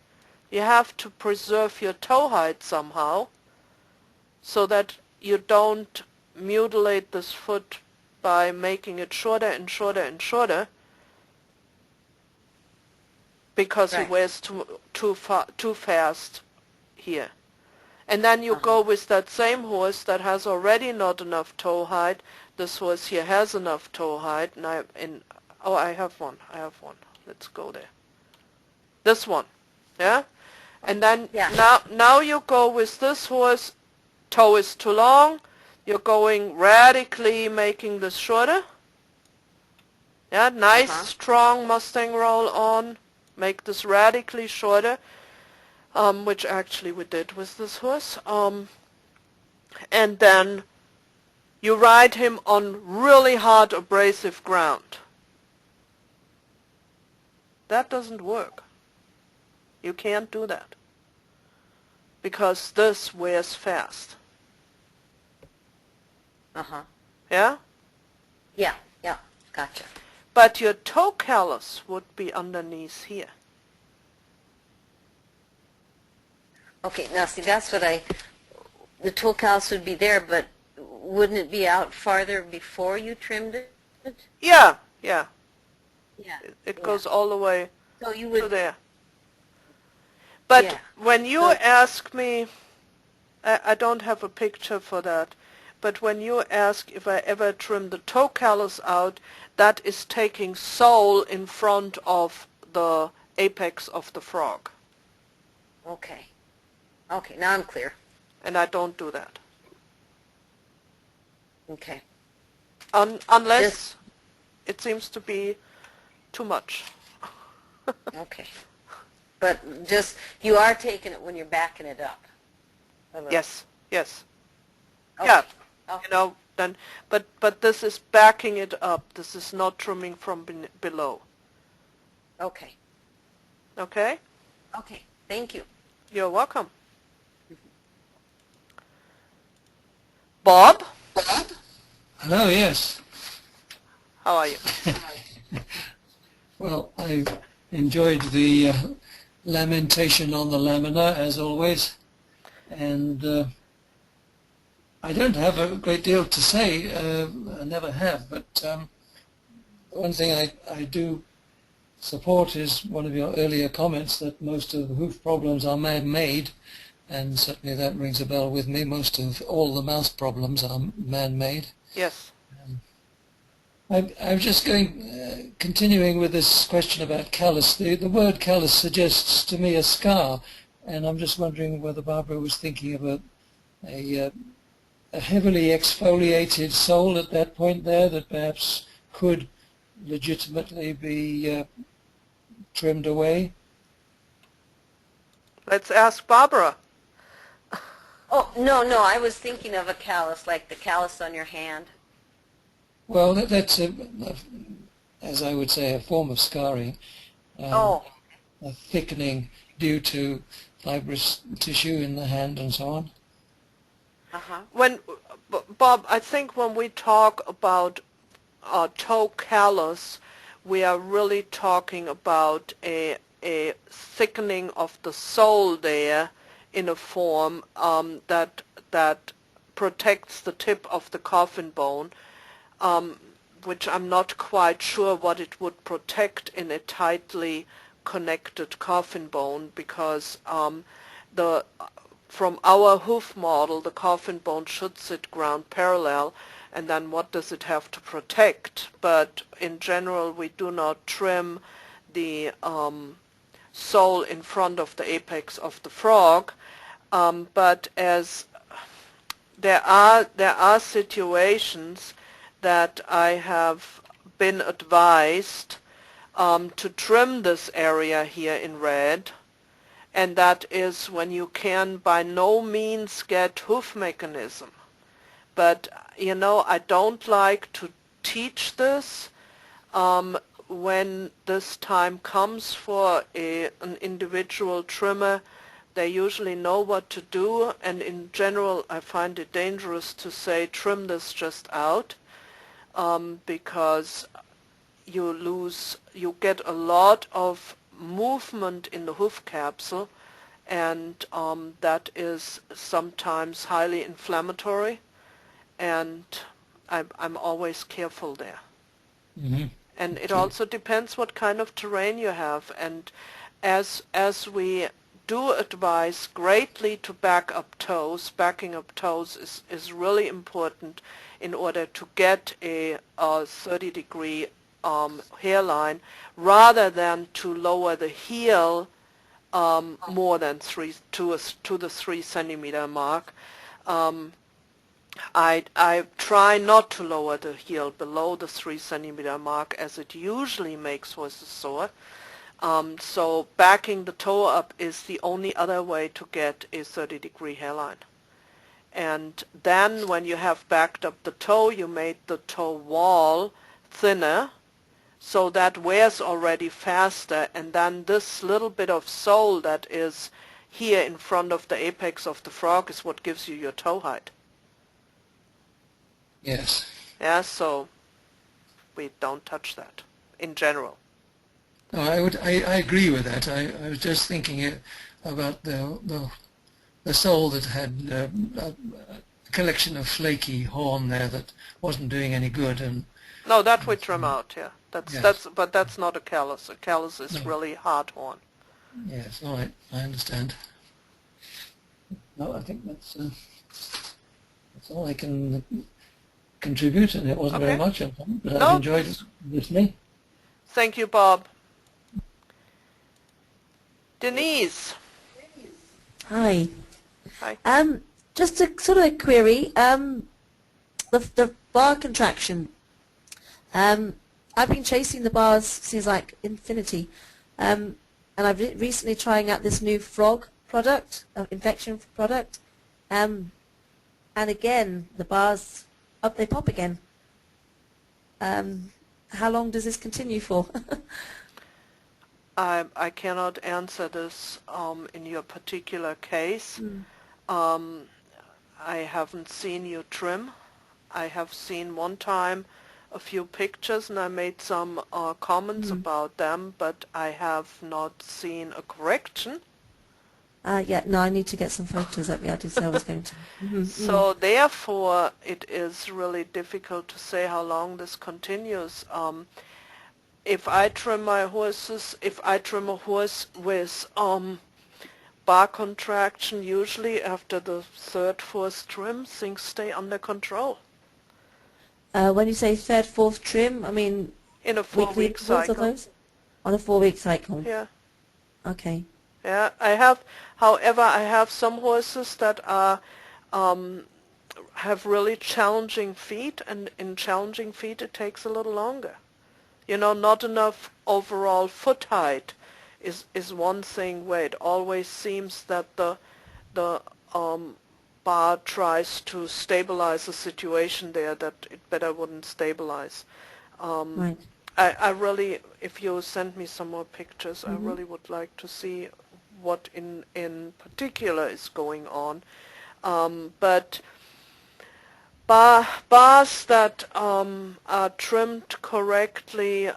You have to preserve your toe height somehow, so that you don't mutilate this foot by making it shorter and shorter and shorter, because he Right. wears too fast here. And then you go with that same horse that has already not enough toe height. This horse here has enough toe height, and I have one. Let's go there. This one, yeah. And then Yeah. now you go with this horse. Toe is too long. You're going radically making this shorter. Yeah, nice strong Mustang roll on. Make this radically shorter. Which actually we did with this horse. And then you ride him on really hard abrasive ground. That doesn't work. You can't do that. Because this wears fast. Uh-huh. Yeah? Yeah, yeah, gotcha. But your toe callus would be underneath here. Okay, now see, that's what the toe callus would be there, but wouldn't it be out farther before you trimmed it? Yeah. Yeah. It goes all the way So you to would, there. But yeah. when you So- ask me, I don't have a picture for that, but when you ask if I ever trim the toe callus out, that is taking sole in front of the apex of the frog. Okay. Okay, now I'm clear. And I don't do that. Okay. Unless it seems to be too much. Okay. But just, you are taking it when you're backing it up. Yes. Okay. Yeah. Okay. You know, then, but this is backing it up. This is not trimming from below. Okay. Okay? Okay. Thank you. You're welcome. Bob, Hello, yes. how are you? Well, I enjoyed the lamentation on the lamina, as always, and I don't have a great deal to say, I never have, but one thing I do support is one of your earlier comments that most of the hoof problems are man-made, and certainly that rings a bell with me. Most of all the mouth problems are man-made. Yes. I'm just continuing with this question about callus. The word callus suggests to me a scar, and I'm just wondering whether Barbara was thinking of a heavily exfoliated sole at that point there that perhaps could legitimately be trimmed away. Let's ask Barbara. Oh, no, I was thinking of a callus, like the callus on your hand. Well, that's as I would say, a form of scarring, a thickening due to fibrous tissue in the hand and so on. Bob, I think when we talk about toe callus, we are really talking about a thickening of the sole there in a form that protects the tip of the coffin bone, which I'm not quite sure what it would protect in a tightly connected coffin bone, because from our hoof model, the coffin bone should sit ground parallel, and then what does it have to protect? But in general, we do not trim the sole in front of the apex of the frog, but as there are situations that I have been advised to trim this area here in red, and that is when you can by no means get hoof mechanism. But, you know, I don't like to teach this. When this time comes for an individual trimmer, they usually know what to do, and in general I find it dangerous to say trim this just out, because you get a lot of movement in the hoof capsule, and that is sometimes highly inflammatory, and I'm always careful there. Mm-hmm. And it also depends what kind of terrain you have, and as we do advise greatly to back up toes, backing up toes is really important in order to get a 30-degree hairline, rather than to lower the heel more than to the 3 centimeter mark. I try not to lower the heel below the 3 centimeter mark, as it usually makes horses sore. So backing the toe up is the only other way to get a 30-degree hairline. And then when you have backed up the toe, you made the toe wall thinner, so that wears already faster, and then this little bit of sole that is here in front of the apex of the frog is what gives you your toe height. Yes. Yeah, so we don't touch that in general. No, I agree with that. I was just thinking about the sole that had a collection of flaky horn there that wasn't doing any good, and No, that we trim out, yeah. Yes. But that's not a callus. A callus is No. really hard horn. yes, all right, I understand. No, I think that's all I can contribute, and it wasn't very Okay. much, but No. I've enjoyed listening. Thank you, Bob. Denise. Hi. Hi. Just a sort of a query. The bar contraction. I've been chasing the bars since like infinity, and I've recently trying out this new frog product, infection product, and again the bars up, they pop again. How long does this continue for? I cannot answer this in your particular case. I haven't seen you trim. I have seen one time a few pictures, and I made some comments about them, but I have not seen a correction. Yeah, no, I need to get some photos up. Yeah, I did say I was going to. So therefore, it is really difficult to say how long this continues. If I trim my horses, if I trim a horse with bar contraction, usually after the third, fourth trim, things stay under control. When you say third, fourth trim, I mean In a weekly 4-week intervals of cycle. those? On a 4-week cycle. Yeah. Okay. Yeah, however, I have some horses that are, have really challenging feet, and in challenging feet it takes a little longer. You know, not enough overall foot height is one thing where it always seems that the bar tries to stabilize the situation there that it better wouldn't stabilize. Right. I really, if you send me some more pictures, I really would like to see what in particular is going on. But bars that are trimmed correctly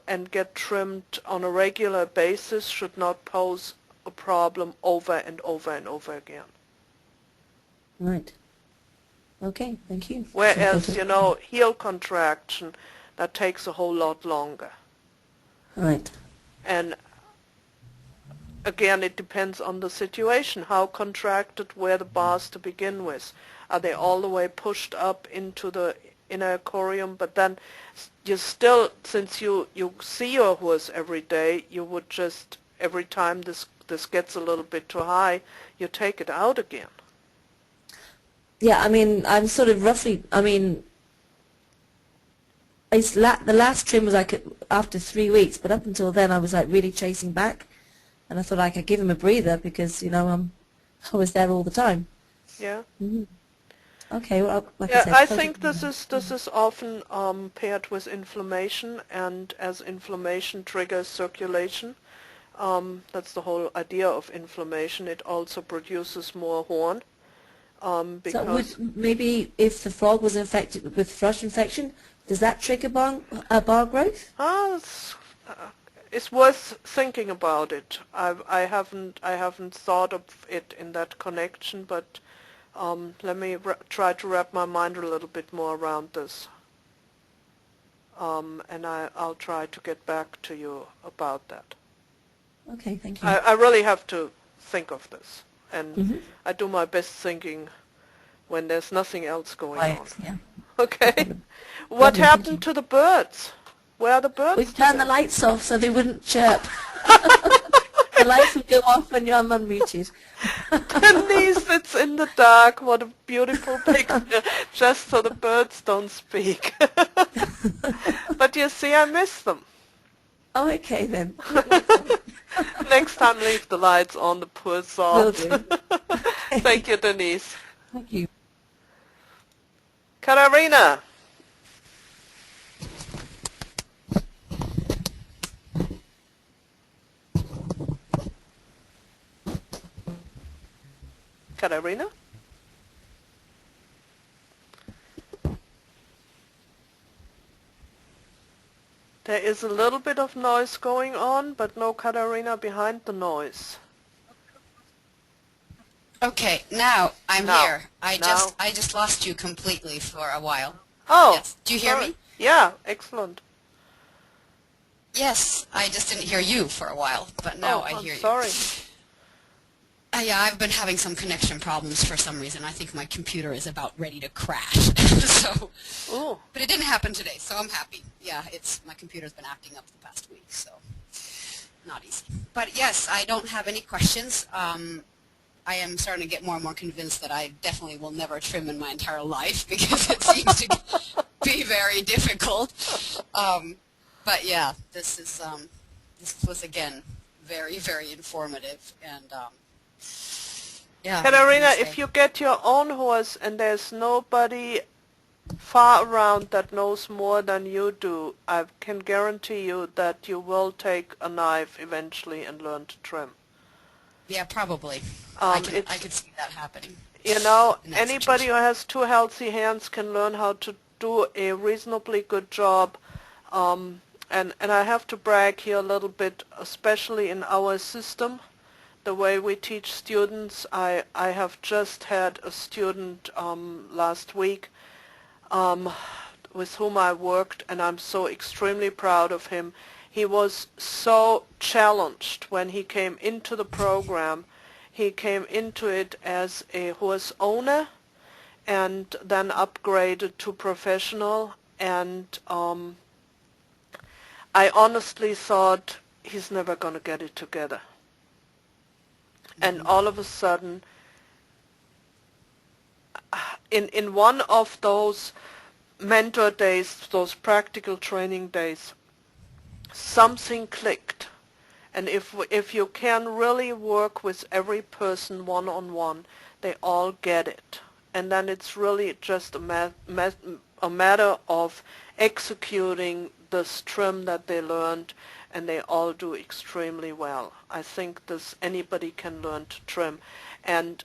and get trimmed on a regular basis should not pose a problem over and over and over again. Right. Okay, thank you. Whereas, you know, heel contraction, that takes a whole lot longer. Right. And again, it depends on the situation. How contracted were the bars to begin with? Are they all the way pushed up into the inner corium? But then you still, since you see your horse every day, you would just, every time this gets a little bit too high, you take it out again. Yeah, I mean, I'm sort of roughly, I mean, the last trim was like after 3 weeks, but up until then I was like really chasing back, and I thought I could give him a breather because, you know, I was there all the time. Yeah. Okay, well, like Yeah, I said, I think this is often paired with inflammation, and as inflammation triggers circulation, that's the whole idea of inflammation. It also produces more horn. So Because maybe if the frog was infected with thrush infection, does that trigger bar growth? it's worth thinking about it. I haven't thought of it in that connection, but let me try to wrap my mind a little bit more around this, and I'll try to get back to you about that. Okay, thank you. I really have to think of this, and Mhm. I do my best thinking when there's nothing else going on. Right, yeah. Okay. What Lovely, thank happened you. to the birds? Where are the birds We've turned the today? lights off so they wouldn't chirp. The lights would go off when you're unmuted. Denise sits in the dark. What a beautiful picture. Just so the birds don't speak. But you see, I miss them. Oh, okay then. Next time, leave the lights on, the poor Will souls. do. Thank you, Denise. Thank you. Katharina. Katharina? There is a little bit of noise going on, but no Katharina behind the noise. Okay, now I'm Now. here. I Now. just lost you completely for a while. Oh, Yes. Do you hear sorry. me? Yeah, excellent. Yes, I just didn't hear you for a while, but now I I'm hear you. sorry. Yeah, I've been having some connection problems for some reason. I think my computer is about ready to crash. So, Ooh. but it didn't happen today, so I'm happy. Yeah, my computer's been acting up the past week, so not easy. But yes, I don't have any questions. I am starting to get more and more convinced that I definitely will never trim in my entire life because it seems to be very difficult. But yeah, this was again very, very informative, and yeah. Katharina, I if you get your own horse and there's nobody far around that knows more than you do, I can guarantee you that you will take a knife eventually and learn to trim. yeah, probably. I could see that happening. You know, in that anybody who situation. has two healthy hands can learn how to do a reasonably good job. And I have to brag here a little bit, especially in our system, the way we teach students. I have just had a student last week with whom I worked, and I'm so extremely proud of him. He was so challenged when he came into the program. He came into it as a horse owner and then upgraded to professional, and I honestly thought he's never going to get it together. And all of a sudden, in one of those mentor days, those practical training days, something clicked. And if you can really work with every person one-on-one, they all get it. And then it's really just a matter of executing this trim that they learned, and they all do extremely well. I think anybody can learn to trim. And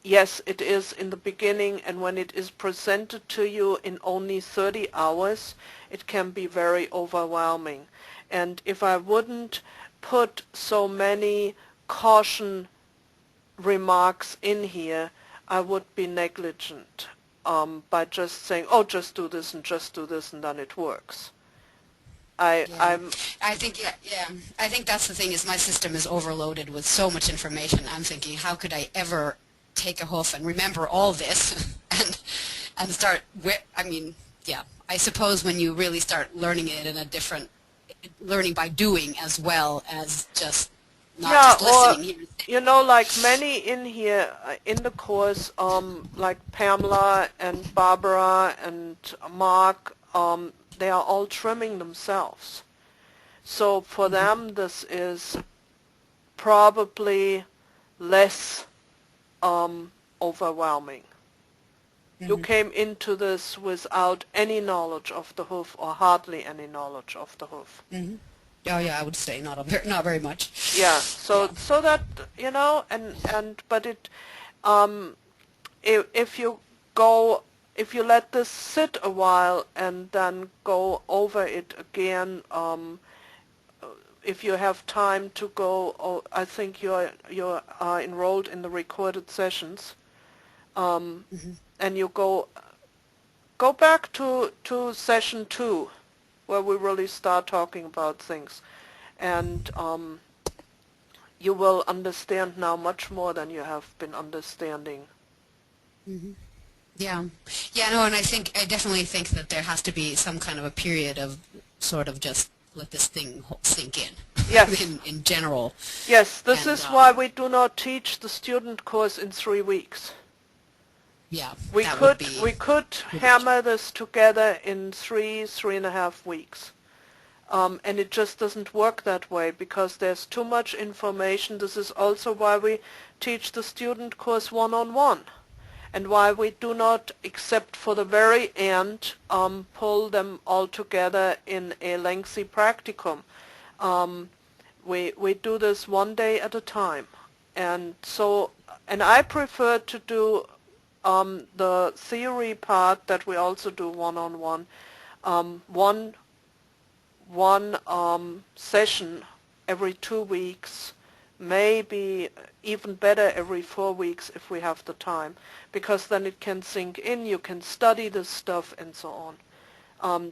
yes, it is in the beginning, and when it is presented to you in only 30 hours, it can be very overwhelming. And if I wouldn't put so many caution remarks in here, I would be negligent by just saying, oh, just do this and then it works. Yeah. I'm I think I think that's the thing is my system is overloaded with so much information. I'm thinking, how could I ever take a hoof and remember all this and start I mean, yeah. I suppose when you really start learning it in a different learning by doing as well as just not just listening here. you know, like many in here in the course, like Pamela and Barbara and Mark, they are all trimming themselves. So for them, this is probably less overwhelming. You came into this without any knowledge of the hoof, or hardly any knowledge of the hoof. Mm-hmm. Oh yeah, I would say not very much. Yeah. So that you know, but it, if you let this sit a while and then go over it again, if you have time to go, I think you're enrolled in the recorded sessions, and you go back to session 2, where we really start talking about things, and you will understand now much more than you have been understanding. Yeah. Yeah, no, and I definitely think that there has to be some kind of a period of sort of just let this thing sink in. Yes. in general. Yes, this And, is why we do not teach the student course in 3 weeks. Yeah, We that could would be we could hammer this together in 3.5 weeks. And it just doesn't work that way because there's too much information. This is also why we teach the student course one-on-one, and why we do not, except for the very end, pull them all together in a lengthy practicum. We do this one day at a time, and I prefer to do the theory part that we also do one-on-one, one session every 2 weeks, maybe even better every 4 weeks if we have the time, because then it can sink in, you can study this stuff and so on.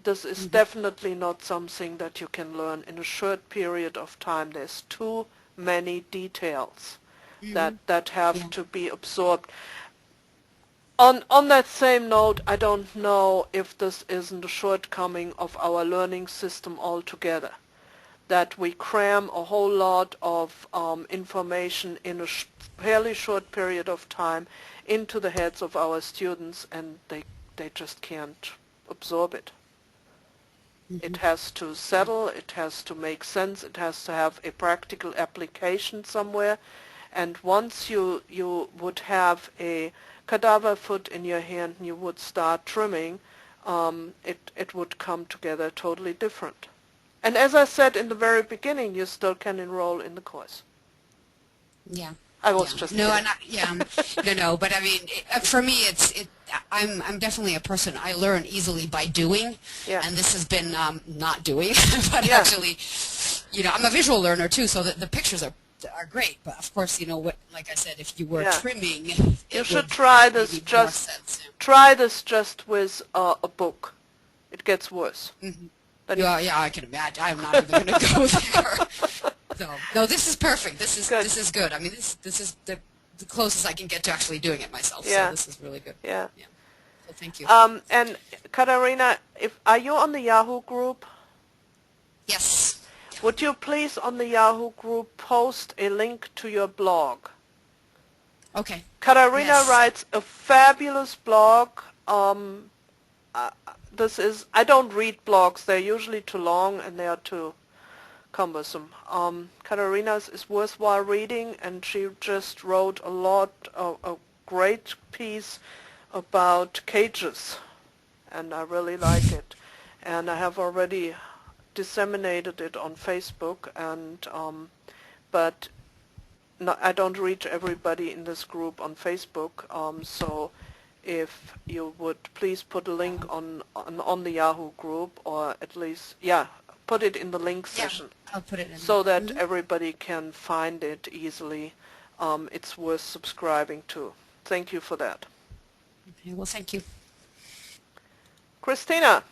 This is definitely not something that you can learn in a short period of time. There's too many details that have to be absorbed. On that same note, I don't know if this isn't a shortcoming of our learning system altogether, that we cram a whole lot of information in a fairly short period of time into the heads of our students, and they just can't absorb it. It has to settle, it has to make sense, it has to have a practical application somewhere, and once you would have a cadaver foot in your hand and you would start trimming, it would come together totally different. And as I said in the very beginning, you still can enroll in the course. Yeah. I was just no, kidding. no. But I mean, for me, I'm definitely a person. I learn easily by doing, Yeah. and this has been not doing, but Yeah. actually, I'm a visual learner too, so the pictures are great. But of course, like I said, if you were Yeah. trimming, You should try this just with a book. It gets worse. Then Yeah, I can imagine. I'm not even going to go there. No, this is perfect. This is good. I mean, this is the closest I can get to actually doing it myself. Yeah. So this is really good. Yeah. So thank you. And Katarina, are you on the Yahoo group? Yes. Would you please on the Yahoo group post a link to your blog? Okay. Katarina Yes. writes a fabulous blog. I don't read blogs. They're usually too long and they are too cumbersome. Katarina's is worthwhile reading, and she just wrote a great piece about cages, and I really like it. And I have already disseminated it on Facebook, and but no, I don't reach everybody in this group on Facebook, so if you would please put a link on the Yahoo group, or at least, put it in the link session, I'll put it in. so that everybody can find it easily. It's worth subscribing to. Thank you for that. Okay, well, thank you. Christina.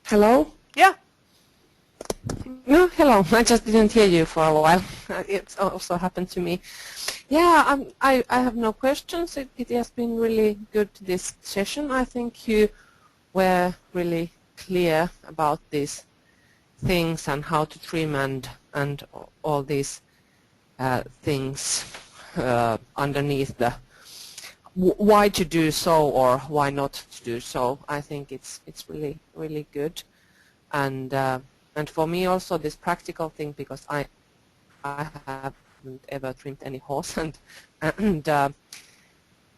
Hello? Yeah. No, hello. I just didn't hear you for a while. It also happened to me. Yeah, I have no questions. It has been really good, this session. I think you were really clear about these things and how to trim and all these things underneath the why to do so or why not to do so. I think it's really, really good. And for me also this practical thing, because I haven't ever trimmed any horse, but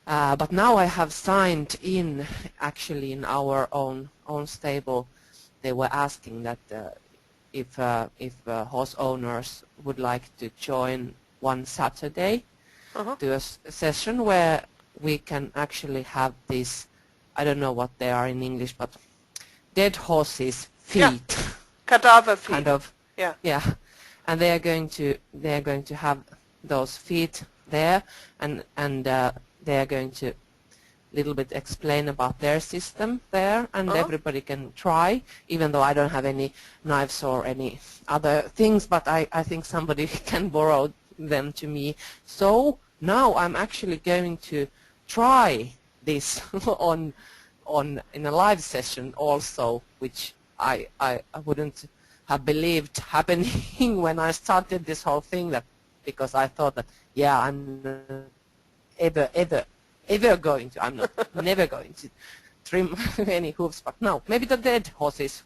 now I have signed in actually in our own stable. They were asking that if horse owners would like to join one Saturday to a session where we can actually have this, I don't know what they are in English, but dead horses' feet. Yeah. Cadaver feet. Kind of. Yeah. And they are going to have those feet there, and they are going to little bit explain about their system there, and Uh-huh. everybody can try, even though I don't have any knives or any other things, but I think somebody can borrow them to me. So now I'm actually going to try this in a live session also, which I wouldn't have believed happening when I started this whole thing, that because I thought that, yeah, I'm ever going to, I'm not never going to trim any hooves, but no, maybe the dead horses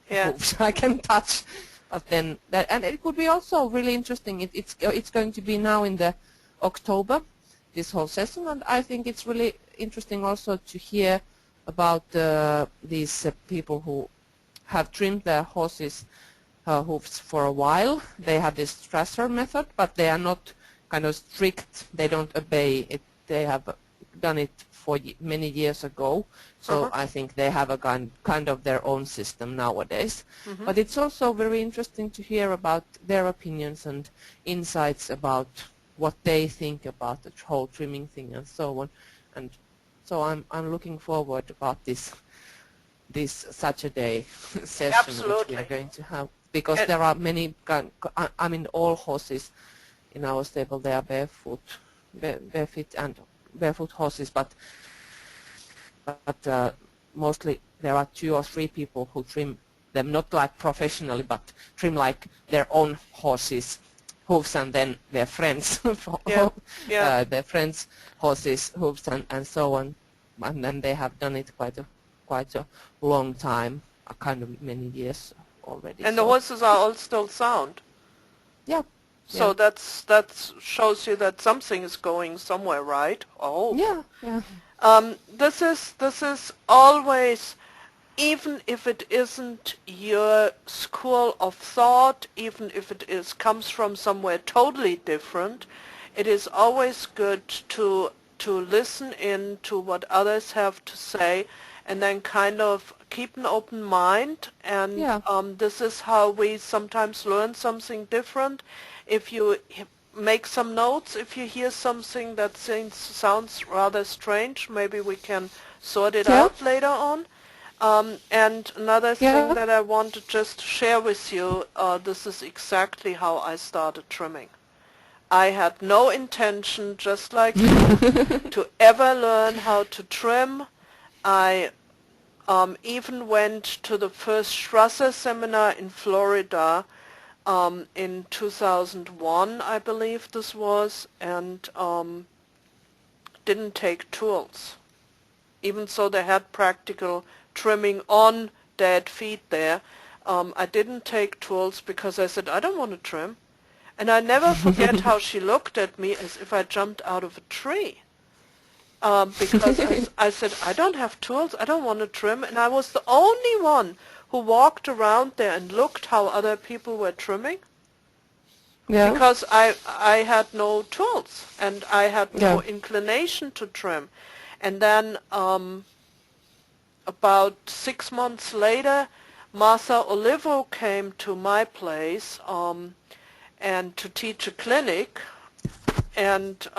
Yeah. hooves I can touch. But then that, and it could be also really interesting. It's going to be now in the October, this whole session, and I think it's really interesting also to hear about these people who have trimmed their horses' hooves for a while. They have this Strasser method, but they are not kind of strict. They don't obey it. They have done it for many years ago, so I think they have a kind of their own system nowadays. But it's also very interesting to hear about their opinions and insights about what they think about the whole trimming thing and so on. And so I'm looking forward about this Saturday session which we Absolutely. are going to have, because And- there are many, I mean all horses in our stable, they are barefoot horses, but mostly there are 2 or 3 people who trim them, not like professionally, but trim like their own horses' hooves and then their friends' Yeah, yeah. their friends' horses' hooves and so on, and then they have done it quite a long time, a kind of many years already. And the so, horses are all still sound. yeah. So yeah. that shows you that something is going somewhere, right? Oh. Yeah, yeah. This is always, even if it isn't your school of thought, even if it comes from somewhere totally different, it is always good to listen in to what others have to say, and then kind of keep an open mind. And Yeah. this is how we sometimes learn something different. If you make some notes, if you hear something that sounds rather strange, maybe we can sort it Yeah. out later on. And another Yeah. thing that I want to just share with you, this is exactly how I started trimming. I had no intention, just like you, to ever learn how to trim. I even went to the first Strasser seminar in Florida in 2001, I believe this was, and didn't take tools. Even so they had practical trimming on dead feet there, I didn't take tools because I said, I don't want to trim. And I never forget how she looked at me as if I jumped out of a tree. Because I said, I don't have tools, I don't want to trim. And I was the only one who walked around there and looked how other people were trimming. Yeah. Because I had no tools and I had no Yeah. inclination to trim. And then about 6 months later, Martha Olivo came to my place and to teach a clinic, and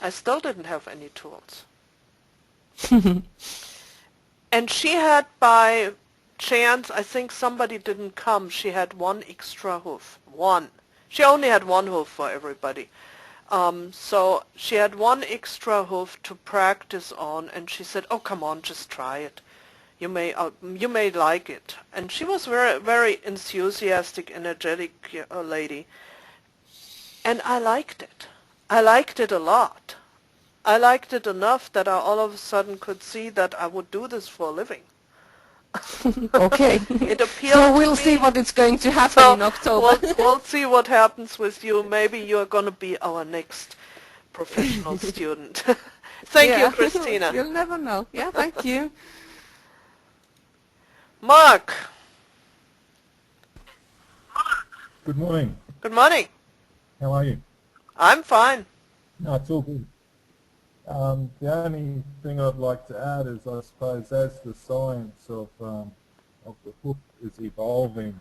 I still didn't have any tools. And she had, by chance, I think somebody didn't come, she had 1 extra hoof. 1. She only had 1 hoof for everybody. So she had 1 extra hoof to practice on, and she said, oh, come on, just try it. You may like it. And she was very, very enthusiastic, energetic lady. And I liked it. I liked it a lot. I liked it enough that I all of a sudden could see that I would do this for a living. Okay. It appealed So to we'll see me. what is going to happen So in October. we'll see what happens with you. Maybe you're going to be our next professional student. Thank Yeah. you, Christina. You'll never know. Yeah, thank you. Mark, Good morning. good morning. How are you? I'm fine. No, it's all good. The only thing I'd like to add is, I suppose, as the science of the hoof is evolving,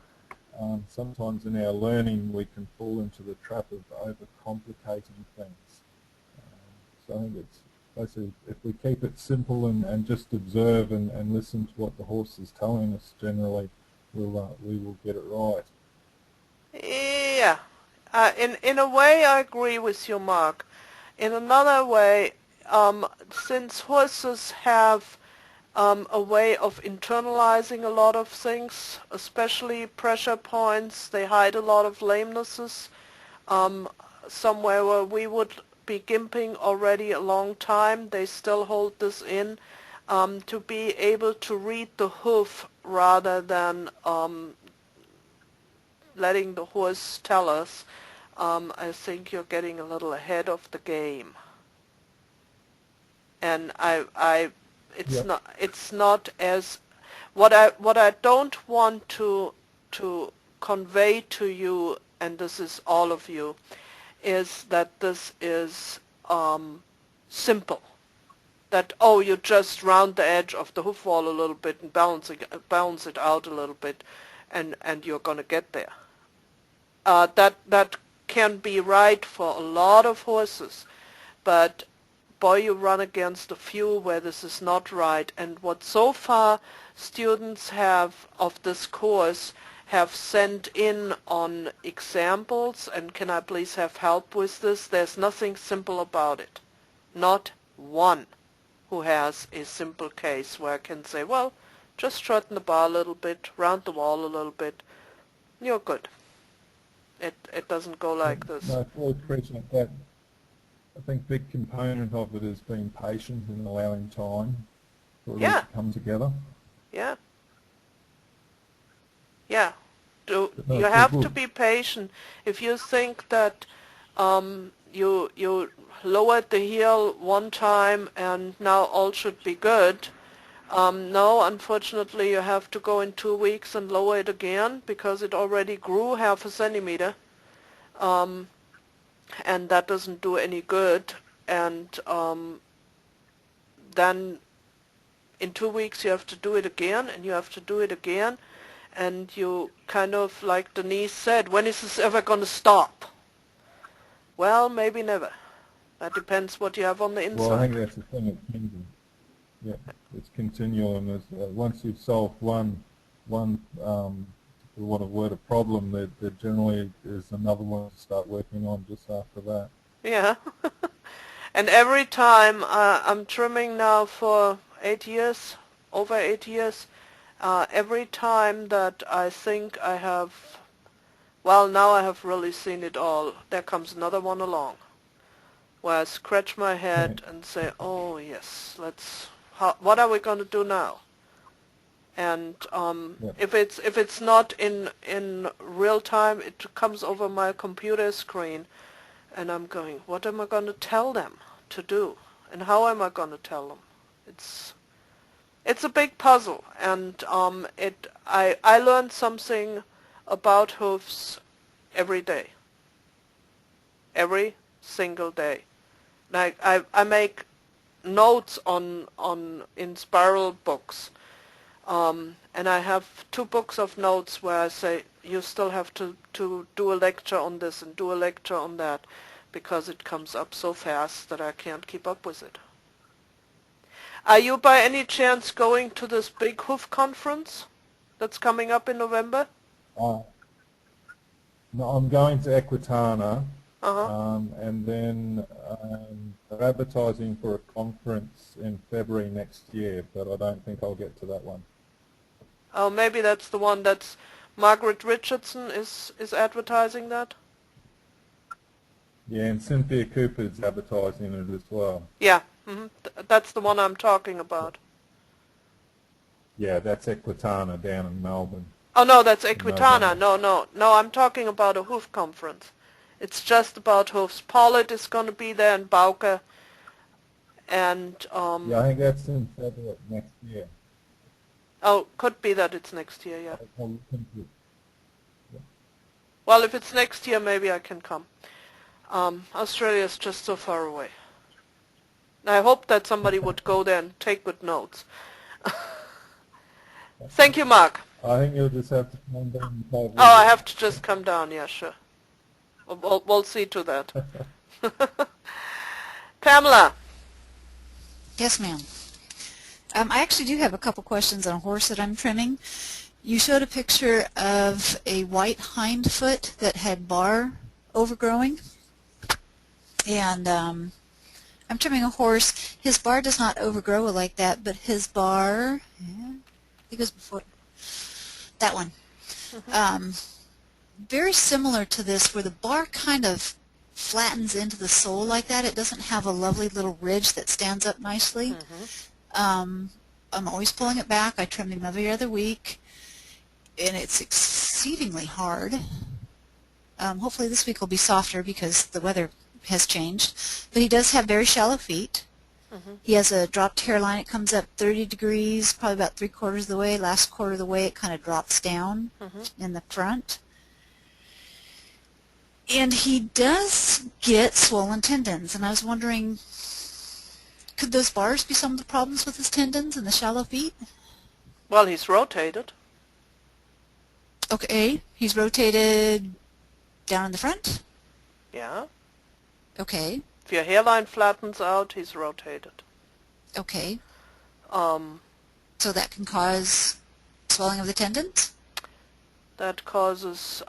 sometimes in our learning we can fall into the trap of overcomplicating things. So I think it's basically, if we keep it simple and just observe and listen to what the horse is telling us, generally we will get it right. Yeah. In a way, I agree with you, Mark. In another way, since horses have a way of internalizing a lot of things, especially pressure points, they hide a lot of lamenesses. Somewhere where we would be gimping already a long time, they still hold this in. To be able to read the hoof rather than letting the horse tell us, I think you're getting a little ahead of the game. And it's not as what I don't want to convey to you, and this is all of you, is that this is simple. That, oh, you just round the edge of the hoof wall a little bit and balance it out a little bit, and you're going to get there. That can be right for a lot of horses, but boy, you run against a few where this is not right. And what so far students have of this course have sent in on examples, and can I please have help with this? There's nothing simple about it. Not one who has a simple case where I can say, well, just shorten the bar a little bit, round the wall a little bit, you're good. It doesn't go like this. No, I fully appreciate that. I think a big component of it is being patient and allowing time for it all to come together. Yeah. Yeah. No, You have to be patient. If you think that you lowered the heel one time and now all should be good, no, unfortunately you have to go in 2 weeks and lower it again because it already grew 0.5 centimeter. And that doesn't do any good. And then in 2 weeks you have to do it again, and you have to do it again, and you kind of, like Denise said, when is this ever going to stop? Well, maybe never. That depends what you have on the inside. Well, I think that's the thing. Yeah, it's continuum. Once you've solved one what a word, a problem, there generally is another one to start working on just after that. Yeah. And every time I'm trimming now for 8 years, over 8 years, every time that I think I have, well, now I have really seen it all, there comes another one along, where I scratch my head and say, oh yes, what are we going to do now? And if it's not in real time, it comes over my computer screen, and I'm going, what am I going to tell them to do, and how am I going to tell them? It's a big puzzle, and I learn something about hoofs every day, every single day. Like I make notes in spiral books. And I have 2 books of notes where I say, you still have to do a lecture on this and do a lecture on that, because it comes up so fast that I can't keep up with it. Are you by any chance going to this big hoof conference that's coming up in November? No, I'm going to Equitana, Uh-huh. and then they're advertising for a conference in February next year, but I don't think I'll get to that one. Oh, maybe that's the one that's Margaret Richardson is advertising that? Yeah, and Cynthia Cooper's advertising it as well. Yeah, that's the one I'm talking about. Yeah, that's Equitana down in Melbourne. Oh, no, that's Equitana. November. No, I'm talking about a hoof conference. It's just about hoofs. Paulette is going to be there, and Bauke, and Yeah, I think that's in February next year. oh, could be that it's next year, yeah. I'll look into it. Well, if it's next year, maybe I can come. Australia's just so far away. I hope that somebody would go there and take good notes. Thank you, Mark. I think you'll just have to come down and Oh, I have to just come down, yeah, sure. We'll see to that. Pamela. Yes, ma'am. I actually do have a couple questions on a horse that I'm trimming. You showed a picture of a white hind foot that had bar overgrowing, and I'm trimming a horse. His bar does not overgrow like that, but his bar, yeah, it goes before that one. Very similar to this, where the bar kind of flattens into the sole like that. It doesn't have a lovely little ridge that stands up nicely. I'm always pulling it back. I trim him every other week, and it's exceedingly hard. Hopefully this week will be softer because the weather has changed. But he does have very shallow feet. He has a dropped hairline. It comes up 30 degrees, probably about 3/4 of the way. Last quarter of the way, it kind of drops down in the front. And he does get swollen tendons, and I was wondering, could those bars be some of the problems with his tendons and the shallow feet? Well, he's rotated. Okay, he's rotated down in the front? Yeah. Okay, If your hairline flattens out, he's rotated. okay. Um, So that can cause swelling of the tendons? that causes,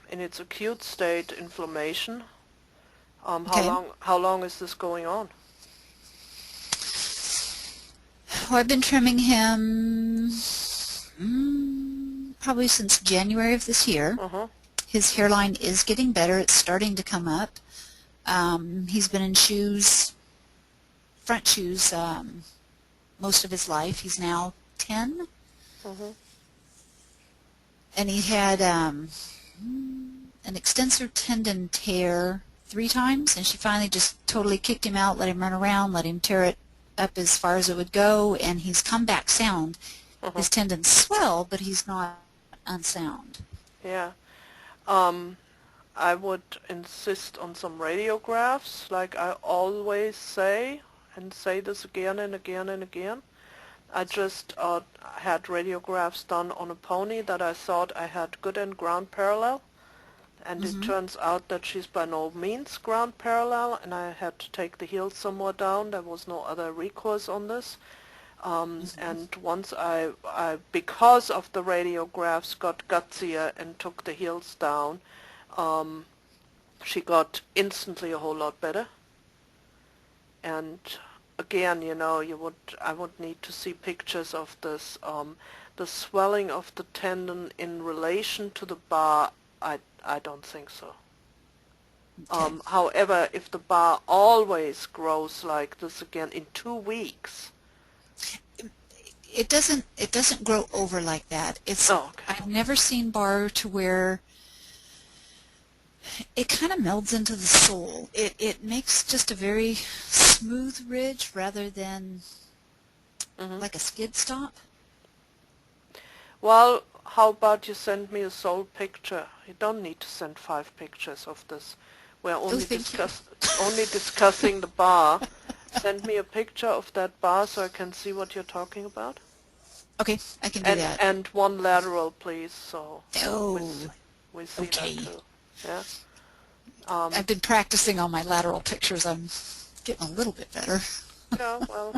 in its acute state, inflammation. Okay. How long is this going on? Well, I've been trimming him probably since January of this year. His hairline is getting better. It's starting to come up. He's been in shoes, front shoes, most of his life. He's now 10. And he had an extensor tendon tear 3 times, and she finally just totally kicked him out, let him run around, let him tear it up as far as it would go, and he's come back sound. His tendons swell, but he's not unsound. Yeah. I would insist on some radiographs, like I always say, and say this again and again and again. I just had radiographs done on a pony that I thought I had good and ground parallel, and it turns out that she's by no means ground parallel, and I had to take the heel somewhat down. There was no other recourse on this. And once I, because of the radiographs, got gutsier and took the heels down, she got instantly a whole lot better. And again, you know, I would need to see pictures of this, the swelling of the tendon in relation to the bar. I don't think so. Okay. However, if the bar always grows like this again in 2 weeks, It doesn't grow over like that. It's Oh, okay. I've never seen bar to where it kind of melds into the sole. It makes just a very smooth ridge rather than like a skid stop. well, how about you send me a sole picture? You don't need to send 5 pictures of this. We're only thank you. only discussing the bar. Send me a picture of that bar so I can see what you're talking about. Okay, I can do that. And one lateral, please, so Oh, we see okay. that too. Yeah. I've been practicing on my lateral pictures. I'm getting a little bit better. Yeah, well,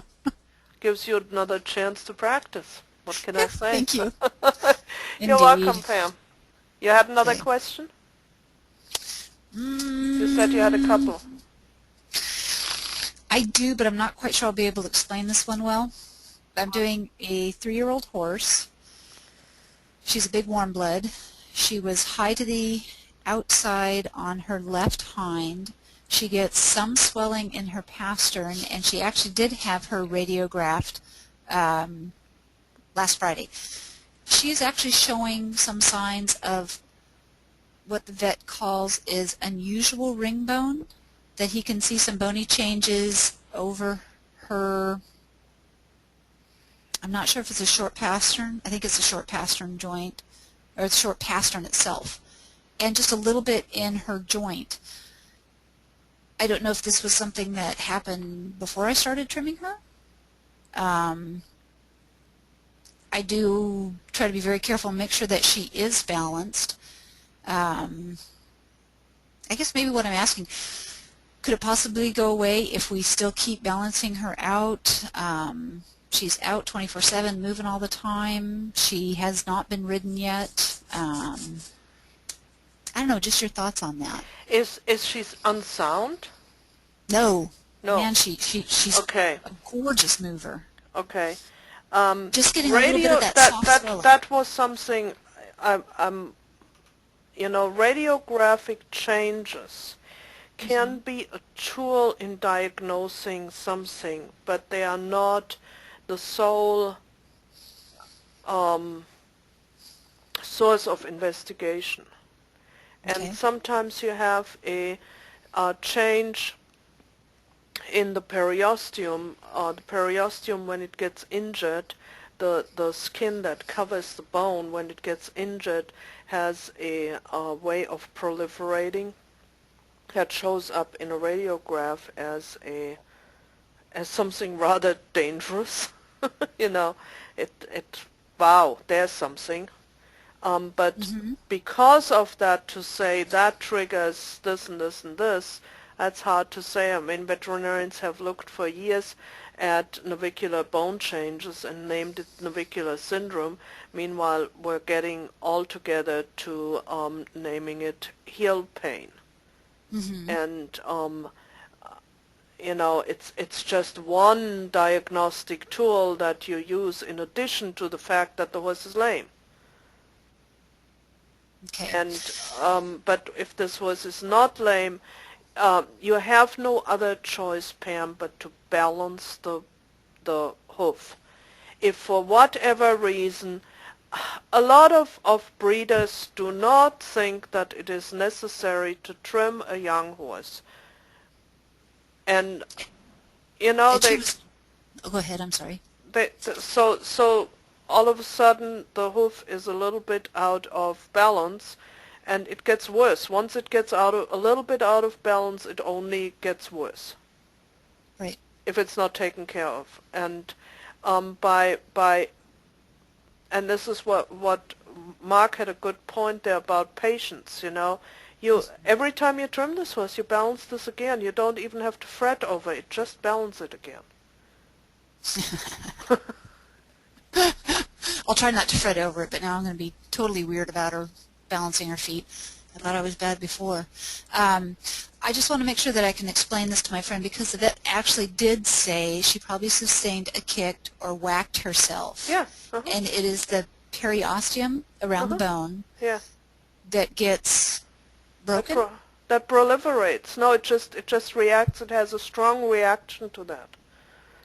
gives you another chance to practice. What can I say? Thank you. You're welcome, Pam. You had another Okay. question? You said you had a couple. I do, but I'm not quite sure I'll be able to explain this one well. I'm doing a 3-year-old horse. She's a big warm blood. She was high to the outside on her left hind. She gets some swelling in her pastern, and she actually did have her radiographed last Friday. She is actually showing some signs of what the vet calls is unusual ring bone, that he can see some bony changes over her. I'm not sure if it's a short pastern. I think it's a short pastern joint, or it's short pastern itself, and just a little bit in her joint. I don't know if this was something that happened before I started trimming her. I do try to be very careful and make sure that she is balanced. I guess maybe what I'm asking, Could it possibly go away if we still keep balancing her out? She's out 24/7, moving all the time. She has not been ridden yet. I don't know, just your thoughts on that. Is she unsound? No. No. Man, she's Okay. a gorgeous mover. Okay. Just getting a little bit of that soft swell. That was something. Radiographic changes can be a tool in diagnosing something, but they are not the sole source of investigation. Okay. And sometimes you have a change in the periosteum. The periosteum, when it gets injured, the skin that covers the bone, when it gets injured, has a way of proliferating that shows up in a radiograph as something rather dangerous. Wow, there's something. But because of that, to say that triggers this and this and this, that's hard to say. I mean, veterinarians have looked for years at navicular bone changes and named it navicular syndrome. Meanwhile, we're getting all together to naming it heel pain. And it's just one diagnostic tool that you use in addition to the fact that the horse is lame. Okay. And but if this horse is not lame, you have no other choice, Pam, but to balance the hoof. If for whatever reason, a lot of breeders do not think that it is necessary to trim a young horse. And, Oh, go ahead, I'm sorry. so all of a sudden the hoof is a little bit out of balance, and it gets worse. Once it gets a little bit out of balance, it only gets worse. Right. If it's not taken care of. And and this is what Mark had a good point there about patience, every time you trim this horse, you balance this again. You don't even have to fret over it, just balance it again. I'll try not to fret over it, but now I'm going to be totally weird about her balancing her feet. I thought I was bad before. I just want to make sure that I can explain this to my friend, because the vet actually did say she probably sustained a kick or whacked herself. Yeah. And it is the periosteum around the bone that gets broken? That proliferates. No, it just reacts. It has a strong reaction to that.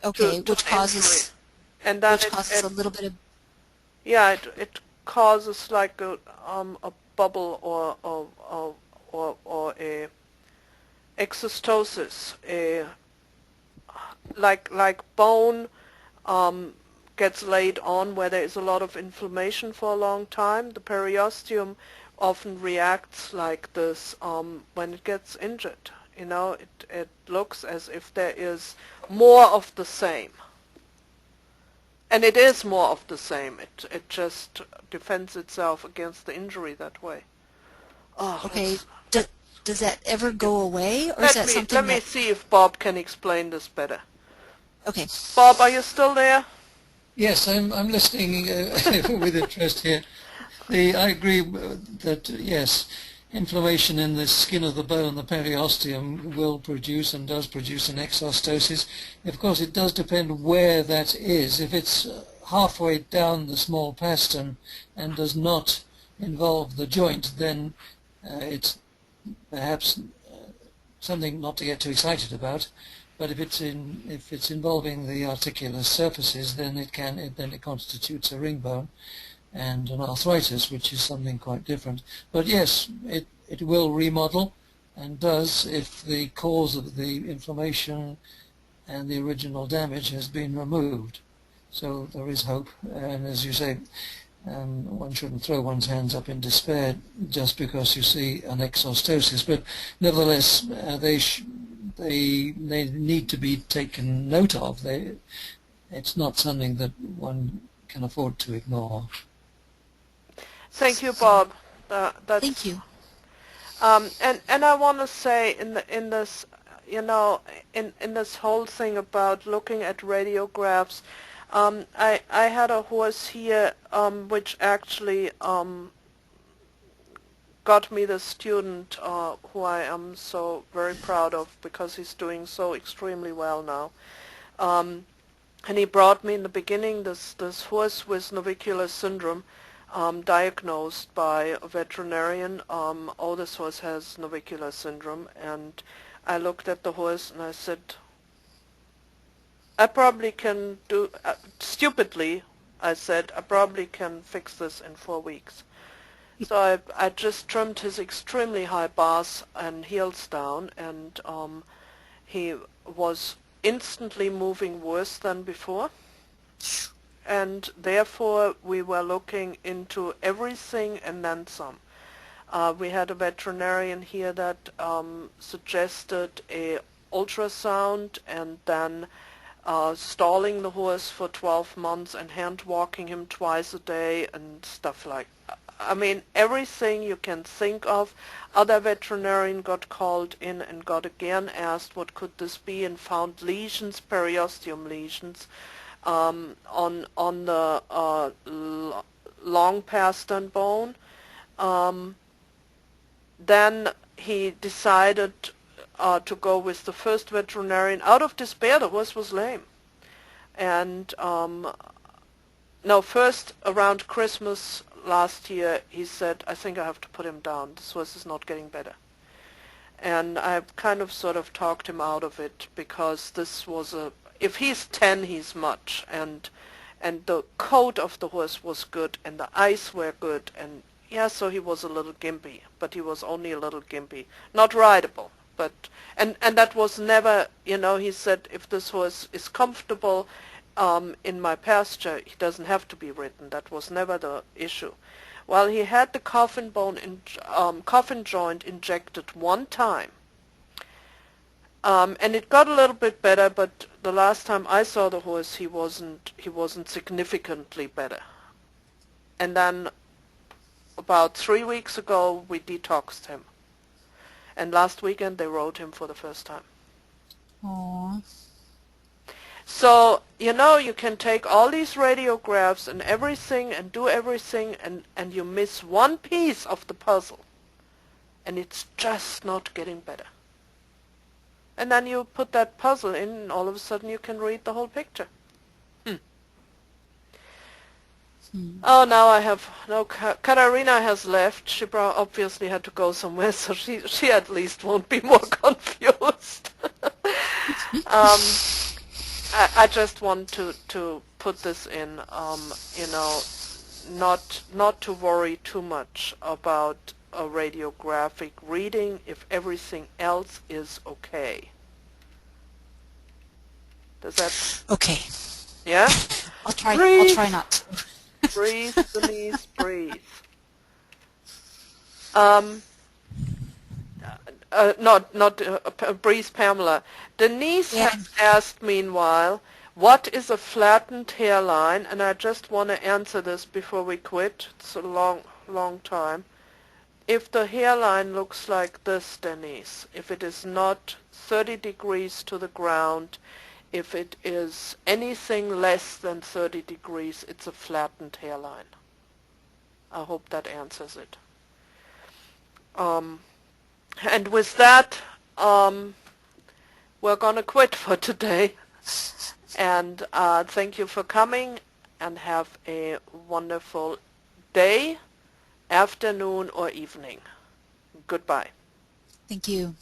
Okay, to which causes injury. And then a little bit of... Yeah, it causes like a bubble or a exostosis, like bone gets laid on where there is a lot of inflammation for a long time. The periosteum often reacts like this when it gets injured. It looks as if there is more of the same. And it is more of the same. It just defends itself against the injury that way. Oh, okay. Does that ever go away, or is that something Let me see if Bob can explain this better. Okay. Bob, are you still there? Yes, I'm listening with interest here. I agree that, yes, inflammation in the skin of the bone, the periosteum, will produce and does produce an exostosis. Of course, it does depend where that is. If it's halfway down the small pastern and does not involve the joint, then it's perhaps something not to get too excited about. But if it's involving the articular surfaces, then it constitutes a ring bone and an arthritis, which is something quite different. But yes, it will remodel, and does, if the cause of the inflammation and the original damage has been removed. So there is hope, and as you say, one shouldn't throw one's hands up in despair just because you see an exostosis. But nevertheless, they need to be taken note of. It's not something that one can afford to ignore. Thank you, Bob. Thank you. And I want to say in this, you know, in this whole thing about looking at radiographs, I had a horse here which actually got me the student who I am so very proud of because he's doing so extremely well now. And he brought me in the beginning this horse with navicular syndrome, diagnosed by a veterinarian. Oh, this horse has navicular syndrome. And I looked at the horse and I said, I probably can do, stupidly, I said, I probably can fix this in 4 weeks. So I just trimmed his extremely high bars and heels down, and he was instantly moving worse than before. And therefore we were looking into everything and then some. We had a veterinarian here that suggested a ultrasound and then stalling the horse for 12 months and hand walking him twice a day and stuff like that. I mean, everything you can think of. Other veterinarian got called in and got again asked what could this be, and found lesions, periosteum lesions, on the long pastern bone. Then he decided to go with the first veterinarian. Out of despair, the horse was lame. And no, first around Christmas last year, he said, I think I have to put him down. This horse is not getting better. And I kind of sort of talked him out of it, because this was if he's 10, he's much. And the coat of the horse was good, and the eyes were good. And yeah, so he was a little gimpy, but he was only a little gimpy. Not rideable. But and that was never, you know, he said, if this horse is comfortable in my pasture, he doesn't have to be ridden. That was never the issue. Well, he had the coffin joint injected one time, and it got a little bit better. But the last time I saw the horse, he wasn't significantly better. And then about 3 weeks ago, we detoxed him. And last weekend they rode him for the first time. Aww. So, you know, you can take all these radiographs and everything and do everything, and you miss one piece of the puzzle. And it's just not getting better. And then you put that puzzle in, and all of a sudden you can read the whole picture. Oh, now I have no. Katarina has left. She obviously had to go somewhere, so she at least won't be more confused. I just want to put this in. You know, not to worry too much about a radiographic reading if everything else is okay. Does that? Okay. Yeah. I'll try not to. Breathe, Denise, breathe. Breathe, Pamela. Denise has asked, meanwhile, what is a flattened hairline? And I just want to answer this before we quit. It's a long time. If the hairline looks like this, Denise, if it is not 30 degrees to the ground, if it is anything less than 30 degrees, it's a flattened hairline. I hope that answers it. And with that, we're going to quit for today. And thank you for coming, and have a wonderful day, afternoon, or evening. Goodbye. Thank you.